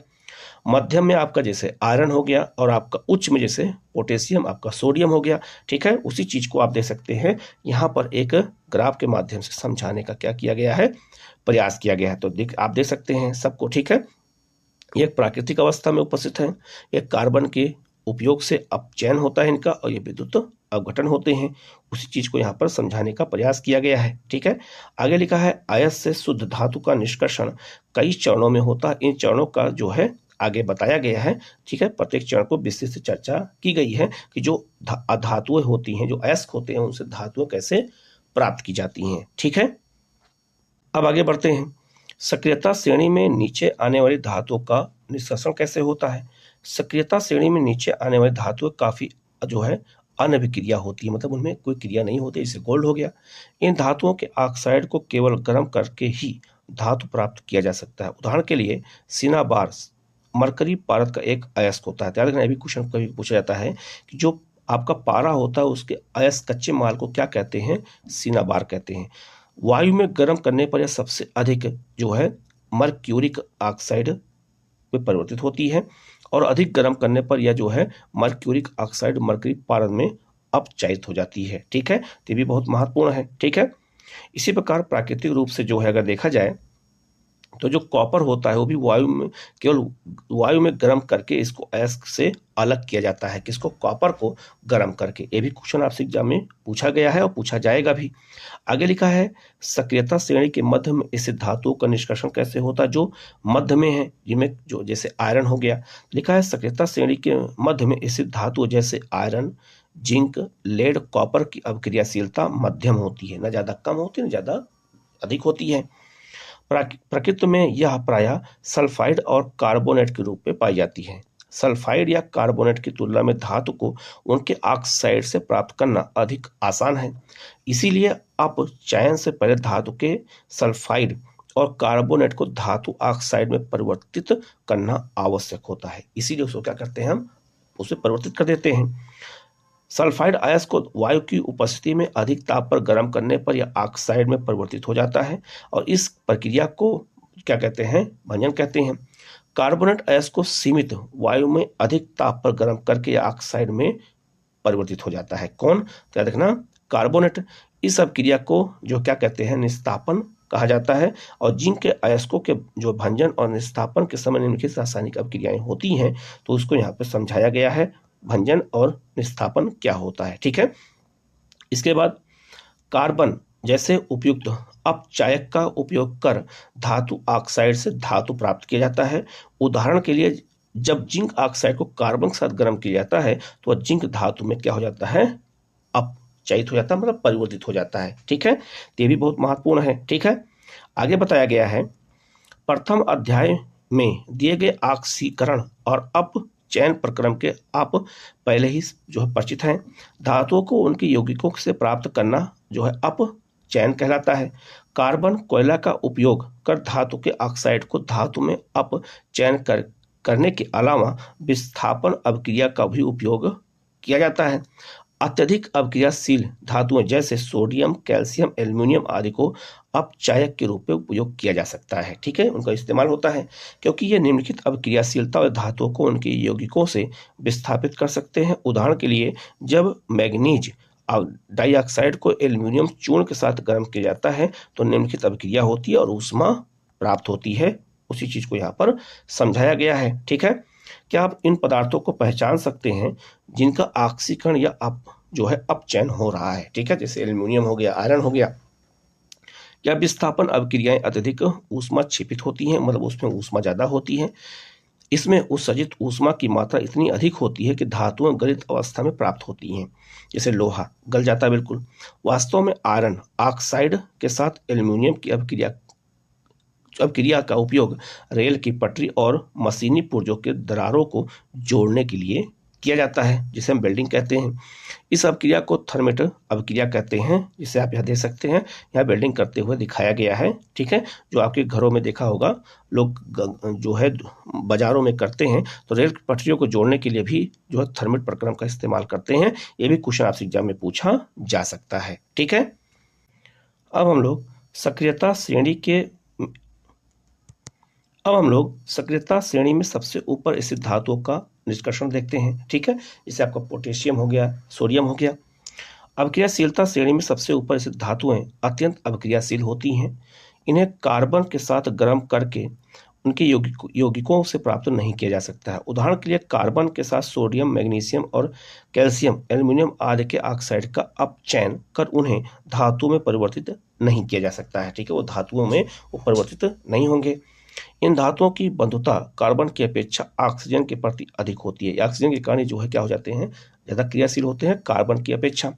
मध्यम में आपका जैसे आयरन हो गया, और आपका उच्च में जैसे पोटेशियम, आपका सोडियम हो गया। ठीक है, उसी चीज को आप देख सकते हैं यहाँ पर एक ग्राफ के माध्यम से समझाने का क्या किया गया है, प्रयास किया गया है। तो आप देख सकते हैं सबको। ठीक है, ये एक प्राकृतिक अवस्था में उपस्थित है, एक कार्बन के उपयोग से अपचयन होता है इनका, और ये विद्युत अवघटन होते हैं, उसी चीज को यहाँ पर समझाने का प्रयास किया गया है। ठीक है, आगे लिखा है अयस्क से शुद्ध धातु का निष्कर्षण कई चरणों में होता है। इन चरणों का जो है आगे बताया गया है। ठीक है, प्रत्येक चरण को विस्तृत से चर्चा की गई है कि जो धातुएं होती हैं, जो अयस्क होते हैं, उनसे धातुएं कैसे प्राप्त की जाती हैं। ठीक है, अब आगे बढ़ते हैं। सक्रियता श्रेणी में नीचे आने वाली धातुओं का निष्कर्षण कैसे होता है। सक्रियता श्रेणी में नीचे आने वाली धातुएं काफी जो है अनभिक्रिया होती है, मतलब उनमें कोई क्रिया नहीं होती, जैसे गोल्ड हो गया। इन धातुओं के ऑक्साइड को केवल गर्म करके ही धातु प्राप्त किया जा सकता है। उदाहरण के लिए सिनाबार मरकरी पारद का एक अयस्क होता है। याद रखना, भी क्वेश्चन कभी पूछा जाता है कि जो आपका पारा होता है उसके अयस्क कच्चे माल को क्या कहते हैं, सिनाबार कहते हैं। वायु में गर्म करने पर यह सबसे अधिक जो है मर्क्यूरिक ऑक्साइड में परिवर्तित होती है और अधिक गर्म करने पर यह जो है मर्क्यूरिक ऑक्साइड मरकरी पारद में अपचयित हो जाती है। ठीक है, तो ये भी बहुत महत्वपूर्ण है। ठीक है, इसी प्रकार प्राकृतिक रूप से जो है अगर देखा जाए तो जो कॉपर होता है वो भी केवल वायु में गर्म करके इसको अयस्क से अलग किया जाता है। किसको, कॉपर को गर्म करके। ये भी क्वेश्चन आपसे एग्जाम में पूछा गया है और पूछा जाएगा भी। आगे लिखा है सक्रियता श्रेणी के मध्य में स्थित धातुओं का निष्कर्षण कैसे होता है, जो मध्य में है, जिनमें जो जैसे आयरन हो गया। लिखा है सक्रियता श्रेणी के मध्य में स्थित धातु जैसे आयरन, जिंक, लेड, कॉपर की अभिक्रियाशीलता मध्यम होती है, न ज्यादा कम होती है न ज्यादा अधिक होती है। प्रकृति में यह प्रायः सल्फाइड और कार्बोनेट के रूप में पाई जाती है। सल्फाइड या कार्बोनेट की तुलना में धातु को उनके ऑक्साइड से प्राप्त करना अधिक आसान है। इसीलिए अपचयन से पहले धातु के सल्फाइड और कार्बोनेट को धातु ऑक्साइड में परिवर्तित करना आवश्यक होता है। इसीलिए उसको क्या करते हैं, हम उसे परिवर्तित कर देते हैं। सल्फाइड अयस्क को वायु की उपस्थिति में अधिक ताप पर गर्म करने पर यह ऑक्साइड में परिवर्तित हो जाता है और इस प्रक्रिया को क्या कहते हैं, भंजन कहते हैं। कार्बोनेट अयस्क को सीमित वायु में अधिक ताप पर गर्म करके यह ऑक्साइड में परिवर्तित हो जाता है। कौन, क्या देखना, कार्बोनेट। इस अभिक्रिया को जो क्या कहते हैं, निस्तापन कहा जाता है। और जिंक के अयस्कों के जो भंजन और निस्तापन के समय निम्नलिखित रासायनिक अभिक्रियाएं होती हैं, तो उसको यहाँ पे समझाया गया है, भंजन और निस्तापन क्या होता है। ठीक है, इसके बाद कार्बन जैसे उपयुक्त अपचायक का उपयोग कर धातु ऑक्साइड से धातु प्राप्त किया जाता है। उदाहरण के लिए जब जिंक ऑक्साइड को कार्बन के साथ गर्म किया जाता है तो वह जिंक धातु में क्या हो जाता है, अपचयित हो जाता है, मतलब परिवर्तित हो जाता है। ठीक है, ये भी बहुत महत्वपूर्ण है। ठीक है, आगे बताया गया है प्रथम अध्याय में दिए गए ऑक्सीकरण और अपचयन प्रक्रम के आप पहले ही जो है परिचित हैं। धातुओं को उनके यौगिकों से प्राप्त करना जो है अपचयन कहलाता है। कार्बन कोयला का उपयोग कर धातु के ऑक्साइड को धातु में अपचयन करने के अलावा विस्थापन अभिक्रिया का भी उपयोग किया जाता है। अत्यधिक अभिक्रियाशील धातुएं जैसे सोडियम, कैल्शियम, एल्युमिनियम आदि को अपचायक के रूप में उपयोग किया जा सकता है। ठीक है, उनका इस्तेमाल होता है क्योंकि ये निम्नलिखित अभिक्रियाशीलता और धातुओं को उनके यौगिकों से विस्थापित कर सकते हैं। उदाहरण के लिए जब मैग्नीज डाइऑक्साइड को एल्युमिनियम चूर्ण के साथ गर्म किया जाता है तो निम्नलिखित अभिक्रिया होती है और ऊष्मा प्राप्त होती है। उसी चीज को यहाँ पर समझाया गया है। ठीक है, क्या आप इन पदार्थों को पहचान सकते हैं जिनका ऑक्सीकरण या जो है अपचयन हो रहा है। ठीक है, जैसे एल्युमिनियम हो गया, आयरन हो गया। क्या विस्थापन अभिक्रियाएं अत्यधिक ऊष्मा क्षेपित होती हैं, मतलब उसमें ऊष्मा ज्यादा होती है। इसमें उत्सर्जित ऊष्मा की मात्रा इतनी अधिक होती है कि धातुएं गलित अवस्था में प्राप्त होती हैं। जैसे लोहा गल जाता है बिल्कुल। वास्तव में आयरन ऑक्साइड के साथ एल्युमिनियम की अभिक्रिया का उपयोग रेल की पटरी और मशीनी पुर्जों के दरारों को जोड़ने के लिए किया जाता है, जिसे हम वेल्डिंग कहते हैं। इस अभिक्रिया को थर्मेट अभिक्रिया कहते हैं, जिसे आप यहाँ देख सकते हैं, यहाँ वेल्डिंग करते हुए दिखाया गया है। ठीक है, जो आपके घरों में देखा होगा, लोग जो है बाजारों में करते हैं, तो रेल पटरियों को जोड़ने के लिए भी जो है थर्मेट प्रक्रम का इस्तेमाल करते हैं। ये भी क्वेश्चन आपसे एग्जाम में पूछा जा सकता है। ठीक है, अब हम लोग सक्रियता श्रेणी में सबसे ऊपर स्थित धातुओं का निष्कर्षण देखते हैं। ठीक है, जैसे आपका पोटेशियम हो गया, सोडियम हो गया। अभिक्रियाशीलता श्रेणी में सबसे ऊपर स्थित धातुएं अत्यंत अभिक्रियाशील होती हैं। इन्हें कार्बन के साथ गर्म करके उनके यौगिकों से प्राप्त नहीं किया जा सकता है। उदाहरण के लिए कार्बन के साथ सोडियम, मैग्नीशियम और कैल्शियम, एल्युमिनियम आदि के ऑक्साइड का अपचयन कर उन्हें धातुओं में परिवर्तित नहीं किया जा सकता है। ठीक है, वो धातुओं में वो परिवर्तित नहीं होंगे। इन धातुओं की बंधुता कार्बन की अपेक्षा ऑक्सीजन के प्रति अधिक होती है। ऑक्सीजन के कारण जो है क्या हो जाते हैं, ज्यादा क्रियाशील होते हैं कार्बन की अपेक्षा।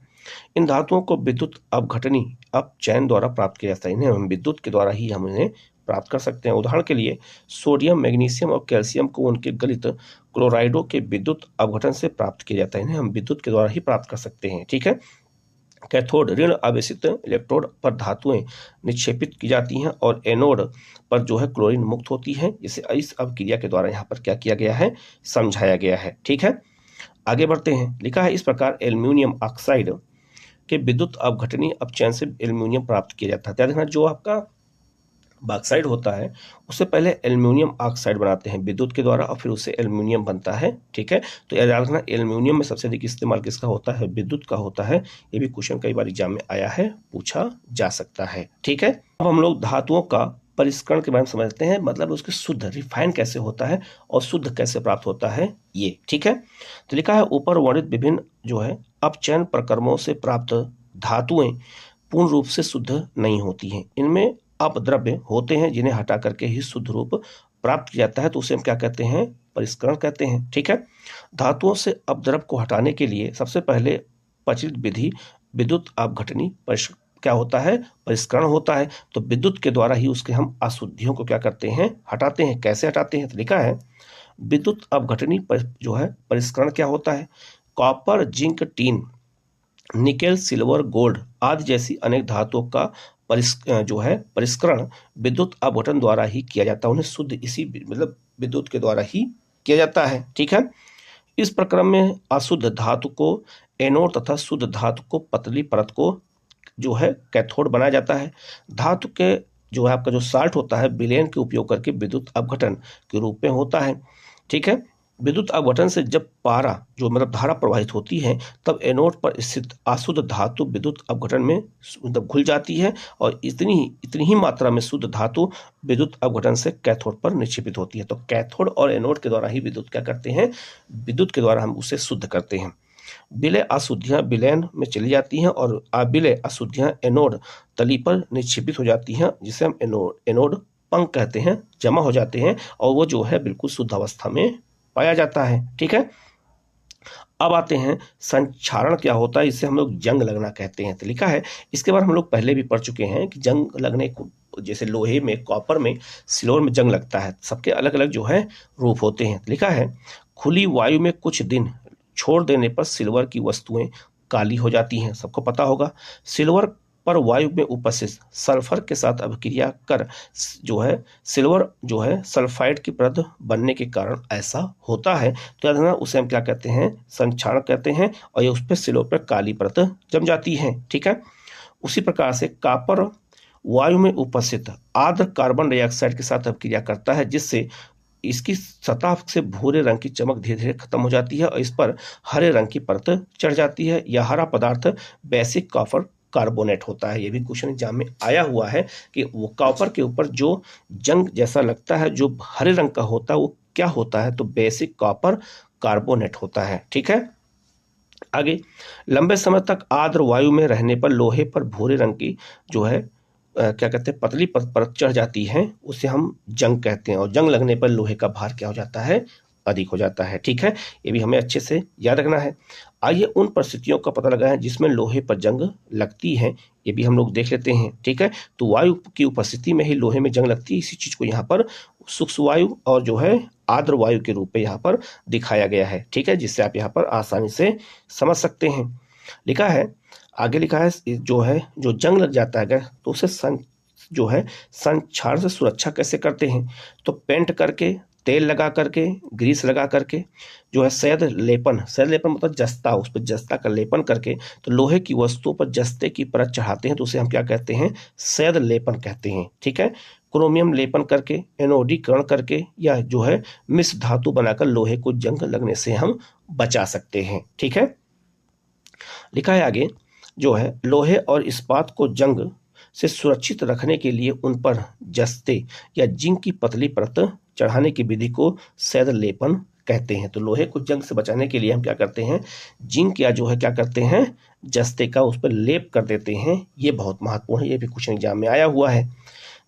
इन धातुओं को विद्युत अपघटनी अपचयन द्वारा प्राप्त किया जाता है। इन्हें हम विद्युत के द्वारा ही हम इन्हें प्राप्त कर सकते हैं। उदाहरण के लिए सोडियम, मैग्नीशियम और कैल्शियम को उनके गलित क्लोराइडों के विद्युत अपघटन से प्राप्त किया जाता है। इन्हें हम विद्युत के द्वारा ही प्राप्त कर सकते हैं। ठीक है, कैथोड ऋण आवेशित इलेक्ट्रोड पर धातुएं निक्षेपित की जाती हैं और एनोड पर जो है क्लोरीन मुक्त होती है। इसे इस अपक्रिया के द्वारा यहाँ पर क्या किया गया है, समझाया गया है। ठीक है, आगे बढ़ते हैं। लिखा है इस प्रकार एल्युमिनियम ऑक्साइड के विद्युत अपघटनी अपचयन से एल्युमिनियम प्राप्त किया जाता है। ध्यान रखना, जो आपका बॉक्साइड होता है उससे पहले एल्युमिनियम ऑक्साइड बनाते हैं विद्युत के द्वारा और फिर उससे एल्युमिनियम बनता है। ठीक है, तो याद रखना एल्युमिनियम में सबसे अधिक इस्तेमाल किसका होता है, विद्युत का होता है। ये भी क्वेश्चन कई बार एग्जाम में आया है, पूछा जा सकता है। ठीक है, अब हम लोग धातुओं का परिष्करण के बारे में समझते हैं, मतलब उसके शुद्ध रिफाइन कैसे होता है और शुद्ध कैसे प्राप्त होता है ये। ठीक है, तो लिखा है ऊपर वर्णित विभिन्न जो है अपचयन प्रक्रमों से प्राप्त धातुएं पूर्ण रूप से शुद्ध नहीं होती हैं। इनमें अपद्रव्य होते हैं जिन्हें हटा करके ही शुद्ध रूप प्राप्त किया जाता है, तो उसे हम क्या कहते हैं, परिष्करण कहते हैं। ठीक है, धातुओं से अपद्रव्य को हटाने के लिए सबसे पहले प्रचलित विधि विद्युत अपघटनी क्या होता है, परिष्करण होता है। तो विद्युत के द्वारा ही उसके हम अशुद्धियों को क्या करते हैं, हटाते हैं। कैसे हटाते हैं, तो लिखा है विद्युत अपघटनी जो है परिष्करण क्या होता है, copper, zinc, tin, nickel, silver, gold आदि जैसी अनेक धातुओं का जो है परिष्करण विद्युत अपघटन द्वारा ही किया जाता है। उन्हें शुद्ध इसी मतलब विद्युत के द्वारा ही किया जाता है। ठीक है, इस प्रक्रम में अशुद्ध धातु को एनोड तथा शुद्ध धातु को पतली परत को जो है कैथोड बनाया जाता है। धातु के जो है आपका जो साल्ट होता है विलयन के उपयोग करके विद्युत अपघटन के रूप में होता है। ठीक है, विद्युत अपघटन से जब पारा जो मतलब धारा प्रवाहित होती है तब एनोड पर स्थित अशुद्ध धातु विद्युत अपघटन में मतलब घुल जाती है और इतनी ही मात्रा में शुद्ध धातु विद्युत अपघटन से कैथोड पर निक्षेपित होती है। तो कैथोड और एनोड के द्वारा ही विद्युत क्या करते हैं, विद्युत के द्वारा हम उसे शुद्ध करते हैं। विलय अशुद्धियां विलयन में चली जाती हैं और अविलय अशुद्धियां एनोड तली पर निक्षेपित हो जाती हैं, जिसे हम एनोड पंख कहते हैं, जमा हो जाते हैं और वो जो है बिल्कुल शुद्ध अवस्था में पाया जाता है। ठीक है, अब आते हैं संक्षारण क्या होता है, इसे हम लोग जंग लगना कहते हैं। तो लिखा है इसके बारे हम लोग पहले भी पढ़ चुके हैं कि जंग लगने को जैसे लोहे में, कॉपर में, सिल्वर में जंग लगता है, सबके अलग अलग जो है रूप होते हैं। लिखा है खुली वायु में कुछ दिन छोड़ देने पर सिल्वर की वस्तुएं काली हो जाती हैं, सबको पता होगा। सिल्वर पर वायु में उपस्थित सल्फर के साथ अभिक्रिया कर जो है सिल्वर जो है सल्फाइड की परत बनने के कारण ऐसा होता है। तो याद रखना उसे हम क्या कहते हैं, संक्षारण कहते हैं और ये उस पर सिल्वर पर काली परत जम जाती है। ठीक है, उसी प्रकार से कॉपर वायु में उपस्थित आर्द्र कार्बन डाइऑक्साइड के साथ अभिक्रिया करता है, जिससे इसकी सतह से भूरे रंग की चमक धीरे धीरे खत्म हो जाती है और इस पर हरे रंग की परत चढ़ जाती है। यह हरा पदार्थ बेसिक कॉपर कार्बोनेट होता है। ये भी क्वेश्चन एग्जाम में आया हुआ है कि वो कॉपर के ऊपर जो जंग जैसा लगता है जो हरे रंग का होता है वो क्या होता है, तो बेसिक कॉपर कार्बोनेट होता है। ठीक है, आगे लंबे समय तक आर्द्र वायु में रहने पर लोहे पर भूरे रंग की जो है क्या कहते हैं, पतली परत चढ़ जाती है, उसे हम जंग कहते हैं और जंग लगने पर लोहे का भार क्या हो जाता है, अधिक हो जाता है। ठीक है, ये भी हमें अच्छे से याद रखना है। आइए उन परिस्थितियों का पता लगाएं जिसमें लोहे पर जंग लगती है, ये भी हम लोग देख लेते हैं। ठीक है, तो वायु की उपस्थिति में ही लोहे में जंग लगती है। इसी चीज को यहाँ पर सूक्ष्म वायु और जो है आर्द्र वायु के रूप में यहाँ पर दिखाया गया है। ठीक है, जिससे आप यहाँ पर आसानी से समझ सकते हैं। लिखा है आगे, लिखा है जो जंग लग जाता है अगर तो उसे जो है संक्षारण से सुरक्षा कैसे करते हैं, तो पेंट करके, तेल लगा करके, ग्रीस लगा करके, जो है शहद लेपन मतलब जस्ता, उस पर जस्ता का लेपन करके तो लोहे की वस्तुओं पर जस्ते की परत चढ़ाते हैं, तो उसे हम क्या कहते हैं, शहद लेपन कहते हैं। ठीक है, क्रोमियम लेपन करके, एनोडीकरण करके या जो है मिश्र धातु बनाकर लोहे को जंग लगने से हम बचा सकते हैं। ठीक है, लिखा है आगे जो है लोहे और इस्पात को जंग से सुरक्षित रखने के लिए उन पर जस्ते या जिंक की पतली परत चढ़ाने की विधि को सैद लेपन कहते हैं। तो लोहे को जंग से बचाने के लिए हम क्या करते हैं, जिंक या जो है क्या करते हैं, जस्ते का उस पर लेप कर देते हैं। ये बहुत महत्वपूर्ण है, ये भी क्वेश्चन एग्जाम में आया हुआ है।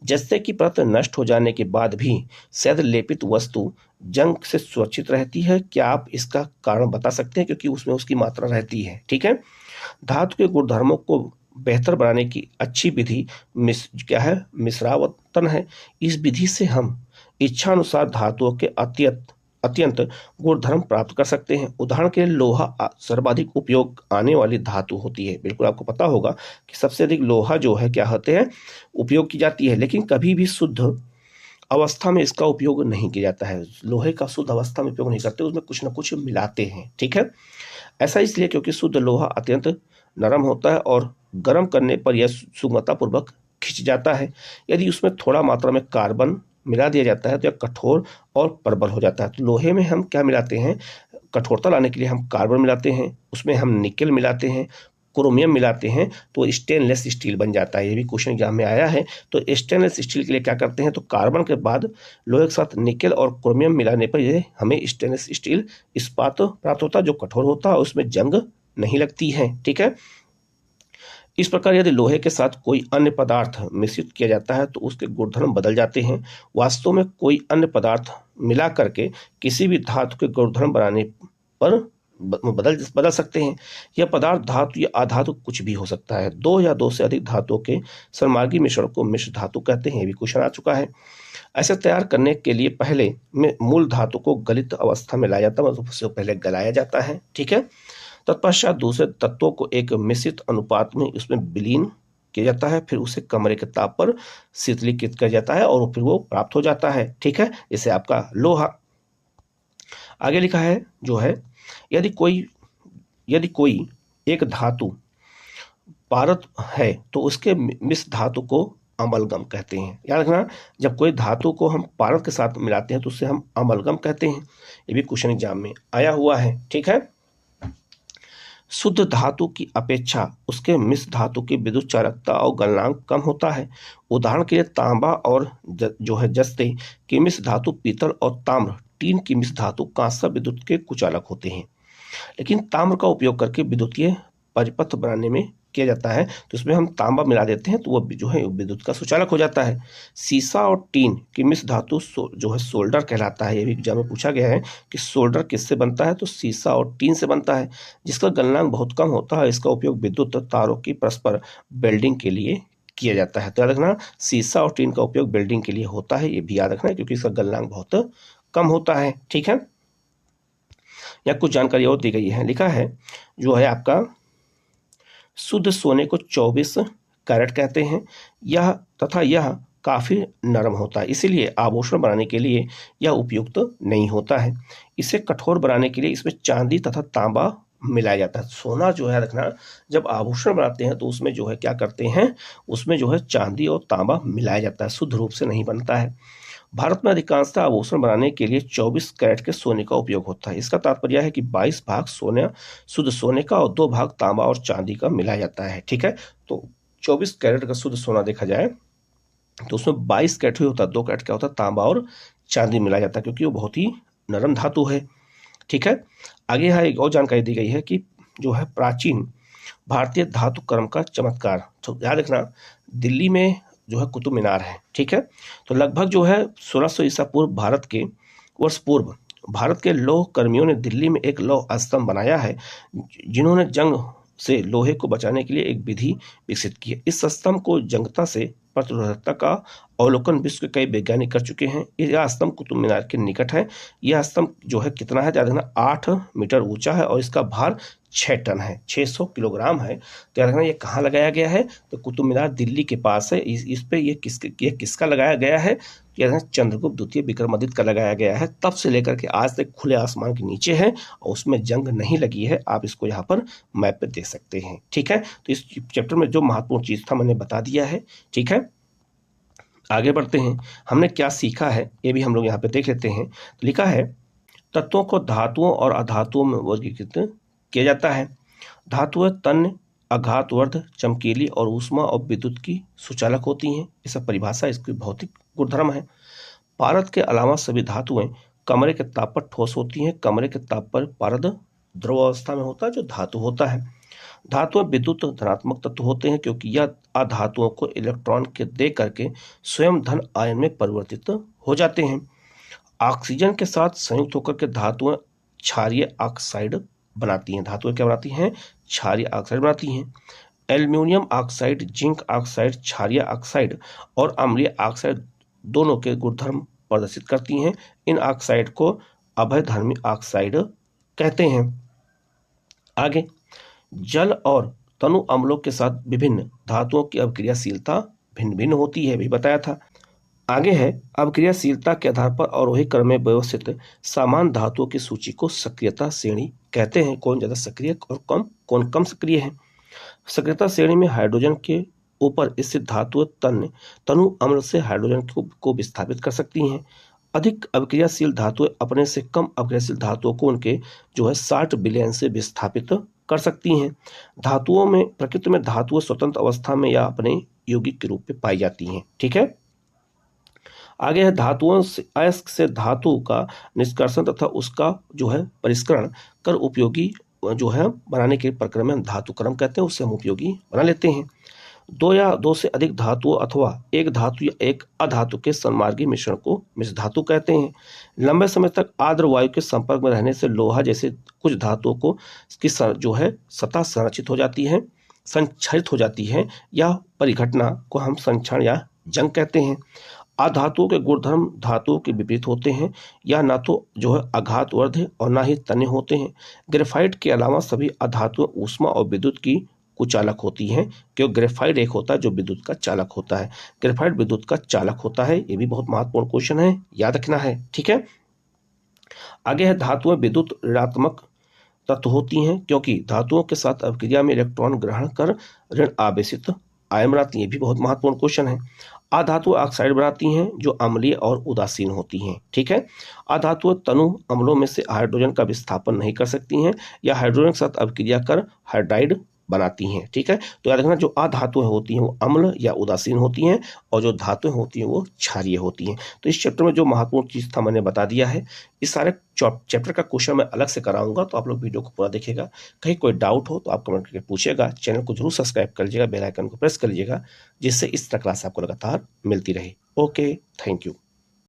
जस्ते की परत नष्ट हो जाने के बाद भी सैद लेपित वस्तु जंग से सुरक्षित रहती है। क्या आप इसका कारण बता सकते हैं, क्योंकि उसमें उसकी मात्रा रहती है। ठीक है, धातु के गुणधर्मों को बेहतर बनाने की अच्छी विधि क्या है, मिश्रावतन है। इस विधि से हम इच्छानुसार धातुओं के अत्यंत गुणधर्म प्राप्त कर सकते हैं। उदाहरण के लिए लोहा सर्वाधिक उपयोग आने वाली धातु होती है। बिल्कुल आपको पता होगा कि सबसे अधिक लोहा जो है क्या होते हैं, उपयोग की जाती है, लेकिन कभी भी शुद्ध अवस्था में इसका उपयोग नहीं किया जाता है। लोहे का शुद्ध अवस्था में उपयोग नहीं करते, उसमें कुछ ना कुछ मिलाते हैं। ठीक है, ऐसा इसलिए क्योंकि शुद्ध लोहा अत्यंत नरम होता है और गर्म करने पर यह सुगमतापूर्वक खिंच जाता है। यदि उसमें थोड़ा मात्रा में कार्बन मिला दिया जाता है तो यह कठोर और प्रबल हो जाता है। तो लोहे में हम क्या मिलाते हैं, कठोरता लाने के लिए हम कार्बन मिलाते हैं, उसमें हम निकेल मिलाते हैं, क्रोमियम मिलाते हैं, तो स्टेनलेस स्टील बन जाता है। ये भी क्वेश्चन एग्जाम में आया है। तो स्टेनलेस स्टील के लिए क्या करते हैं, तो कार्बन के बाद लोहे के साथ निकेल और क्रोमियम मिलाने पर ये हमें स्टेनलेस स्टील इस्पात प्राप्त होता है, जो कठोर होता है और उसमें जंग नहीं लगती है। ठीक है, इस प्रकार यदि लोहे के साथ कोई अन्य पदार्थ मिश्रित किया जाता है तो उसके गुणधर्म बदल जाते हैं। वास्तव में कोई अन्य पदार्थ मिला करके किसी भी धातु के गुणधर्म बनाने पर बदल सकते हैं। यह पदार्थ धातु या अधातु कुछ भी हो सकता है। दो या दो से अधिक धातुओं के सर्मागी मिश्रण को मिश्र धातु कहते हैं। ये भी क्वेश्चन आ चुका है। ऐसे तैयार करने के लिए पहले में मूल धातु को गलित अवस्था में लाया जाता है, मतलब उससे पहले गलाया जाता है। ठीक है, तत्पश्चात दूसरे तत्वों को एक मिश्रित अनुपात में उसमें विलीन किया जाता है, फिर उसे कमरे के ताप पर शीतलीकृत किया जाता है और फिर वो प्राप्त हो जाता है। ठीक है, जैसे आपका लोहा। आगे लिखा है जो है, यदि कोई एक धातु पारद है तो उसके मिश्र धातु को अमलगम कहते हैं। याद रखना, जब कोई धातु को हम पारद के साथ मिलाते हैं तो उसे हम अमलगम कहते हैं। ये भी क्वेश्चन एग्जाम में आया हुआ है। ठीक है, शुद्ध धातु की अपेक्षा उसके मिश्र धातु की विद्युत चालकता और गलनांक कम होता है। उदाहरण के लिए तांबा और जो है जस्ते की मिश्र धातु पीतल और ताम्र टीन की मिश्र धातु कांस्य विद्युत के कुचालक होते हैं। लेकिन ताम्र का उपयोग करके विद्युतीय परिपथ बनाने में किया जाता है, तो इसमें हम तांबा मिला देते हैं तो वो जो है विद्युत का सुचालक हो जाता है। सीसा और टीन की मिश्र धातु जो है सोल्डर कहलाता है। ये भी एग्जाम में पूछा गया है कि सोल्डर किससे बनता है, तो सीसा और टीन से बनता है, जिसका गलनांक बहुत कम होता है। इसका उपयोग विद्युत तारों की परस्पर वेल्डिंग के लिए किया जाता है। तो याद रखना, सीसा और टीन का उपयोग वेल्डिंग के लिए होता है, ये भी याद रखना है, क्योंकि इसका गलनांक बहुत कम होता है। ठीक है, या कुछ जानकारी और दी गई है। लिखा है जो है आपका, शुद्ध सोने को 24 कैरेट कहते हैं। यह काफी नरम होता है, इसीलिए आभूषण बनाने के लिए यह उपयुक्त नहीं होता है। इसे कठोर बनाने के लिए इसमें चांदी तथा तांबा मिलाया जाता है। सोना जो है रखना, जब आभूषण बनाते हैं तो उसमें जो है क्या करते हैं, उसमें जो है चांदी और तांबा मिलाया जाता है, शुद्ध रूप से नहीं बनता है। भारत में अधिकांशतः आभूषण बनाने के लिए 24 कैरेट के सोने का उपयोग होता है। इसका तात्पर्य है कि 22 भाग शुद्ध सोने का और 2 भाग तांबा और चांदी का मिलाया जाता है। ठीक है, तो 24 कैरेट का शुद्ध सोना देखा जाए तो उसमें 22 कैरेट ही होता है, 2 कैरेट क्या होता है, तांबा और चांदी मिलाया जाता है, क्योंकि वो बहुत ही नरम धातु है। ठीक है, आगे यहाँ एक और जानकारी दी गई है कि जो है प्राचीन भारतीय धातु कर्म का चमत्कार। तो याद रखना, दिल्ली में जो है कुतुब मीनार है। ठीक है, तो लगभग जो है 1600 ईसा पूर्व भारत के लौह कर्मियों ने दिल्ली में एक लौह स्तंभ बनाया है, जिन्होंने जंग से लोहे को बचाने के लिए एक विधि विकसित की है। इस स्तंभ को जंगता से प्रतिरोधकता का अवलोकन विश्व के कई वैज्ञानिक कर चुके हैं। यह स्तंभ कुतुब मीनार के निकट है। यह स्तंभ जो है कितना है, याद रखना 8 मीटर ऊंचा है और इसका भार 6 टन है, 600 किलोग्राम है। तो याद रखना, ये कहाँ लगाया गया है, तो कुतुब मीनार दिल्ली के पास है। इस पे ये किसका लगाया गया है, याद रखना चंद्रगुप्त द्वितीय विक्रमादित्य का लगाया गया है। तब से लेकर के आज तक खुले आसमान के नीचे है और उसमें जंग नहीं लगी है। आप इसको यहाँ पर मैप पे देख सकते हैं। ठीक है, तो इस चैप्टर में जो महत्वपूर्ण चीज था मैंने बता दिया है। ठीक है, आगे बढ़ते हैं, हमने क्या सीखा है ये भी हम लोग यहाँ पे देख लेते हैं। लिखा है, तत्वों को धातुओं और अधातुओं में वर्गीकृत किया जाता है। धातुएं तन्य, आघातवर्ध, चमकीली और ऊष्मा और विद्युत की सुचालक होती हैं। ये सब परिभाषा इसकी भौतिक गुणधर्म है। पारद के अलावा सभी धातुएं कमरे के ताप पर ठोस होती हैं। कमरे के ताप पर पारद द्रव अवस्था में होता है जो धातु होता है। धातुएं विद्युत धनात्मक तत्व होते हैं क्योंकि यह अधातुओं को इलेक्ट्रॉन के दे करके स्वयं धन आयन में परिवर्तित हो जाते हैं। ऑक्सीजन के साथ संयुक्त होकर के धातुएं क्षारीय ऑक्साइड बनाती हैं। धातुएं क्या बनाती हैं? क्षारीय ऑक्साइड बनाती हैं। एल्यूमिनियम ऑक्साइड, जिंक ऑक्साइड, क्षारीय ऑक्साइड और अम्लीय ऑक्साइड दोनों के गुणधर्म प्रदर्शित करती हैं। इन ऑक्साइड को अभयधर्मी ऑक्साइड कहते हैं। आगे, जल और तनु अम्लों के साथ विभिन्न धातुओं की अभिक्रियाशीलता भिन्न भिन्न होती है, भी बताया था। आगे है, अभिक्रियाशीलता के आधार पर अवरोही क्रम में व्यवस्थित समान धातुओं की सूची को सक्रियता श्रेणी कहते हैं। कौन ज्यादा सक्रिय और कौन कम सक्रिय है। सक्रियता श्रेणी में हाइड्रोजन के ऊपर स्थित धातुएं तनु अम्ल से हाइड्रोजन को विस्थापित कर सकती हैं। अधिक अभिक्रियाशील धातुएं अपने से कम अभिक्रियाशील धातुओं को उनके 60 बिलियन से विस्थापित कर सकती हैं। धातुओं में, प्रकृति में धातुएं स्वतंत्र अवस्था में या अपने यौगिक के रूप में पाई जाती हैं। ठीक है। आगे है, धातुओं से अयस्क से धातु का निष्कर्षण तथा उसका परिष्करण कर उपयोगी बनाने के प्रक्रिया में धातु क्रम कहते हैं, उससे हम उपयोगी बना लेते हैं। दो या दो से अधिक धातुओं अथवा एक धातु या एक अधातु के सन्मार्गी मिश्रण को मिश्र धातु कहते हैं। लंबे समय तक आर्द्र वायु के संपर्क में रहने से लोहा जैसे कुछ धातुओं को की सतह संरक्षित हो जाती है, संक्षारित हो जाती है। यह परिघटना को हम संक्षरण या जंग कहते हैं। अधातुओं के गुणधर्म धातुओं के विपरीत होते हैं। यह ना तो आघातवर्ध है और ना ही तन्य होते हैं। ग्रेफाइट के अलावा सभी अधातुएं ऊष्मा और विद्युत की कुचालक होती हैं, क्योंकि ग्रेफाइट एक होता है जो विद्युत का चालक होता है। ग्रेफाइट विद्युत का चालक होता है। ये भी बहुत महत्वपूर्ण क्वेश्चन है, याद रखना है। ठीक है। आगे है, धातुएं विद्युत ऋणात्मक तत्व होती हैं क्योंकि धातुओं के साथ अभिक्रिया में इलेक्ट्रॉन ग्रहण कर ऋण आवेशित आयन बनाती हैं। भी बहुत महत्वपूर्ण क्वेश्चन है। अधातु ऑक्साइड बनाती हैं जो अम्लीय और उदासीन होती हैं। ठीक है। अधातु तनु अम्लों में से हाइड्रोजन का विस्थापन नहीं कर सकती हैं या हाइड्रोजन के साथ अभिक्रिया कर हाइड्राइड बनाती हैं। ठीक है। तो याद रखना, जो अधातुएं होती हैं वो अम्ल या उदासीन होती हैं और जो धातुएं होती हैं वो क्षारीय होती हैं। तो इस चैप्टर में जो महत्वपूर्ण चीज था मैंने बता दिया है। इस सारे चैप्टर का क्वेश्चन मैं अलग से कराऊंगा, तो आप लोग वीडियो को पूरा देखिएगा। कहीं कोई डाउट हो तो आप कमेंट करके पूछिएगा। चैनल को जरूर सब्सक्राइब कर लीजिएगा, बेल आइकन को प्रेस कर लीजिएगा, जिससे इस तरह क्लास आपको लगातार मिलती रहे। Okay, thank you.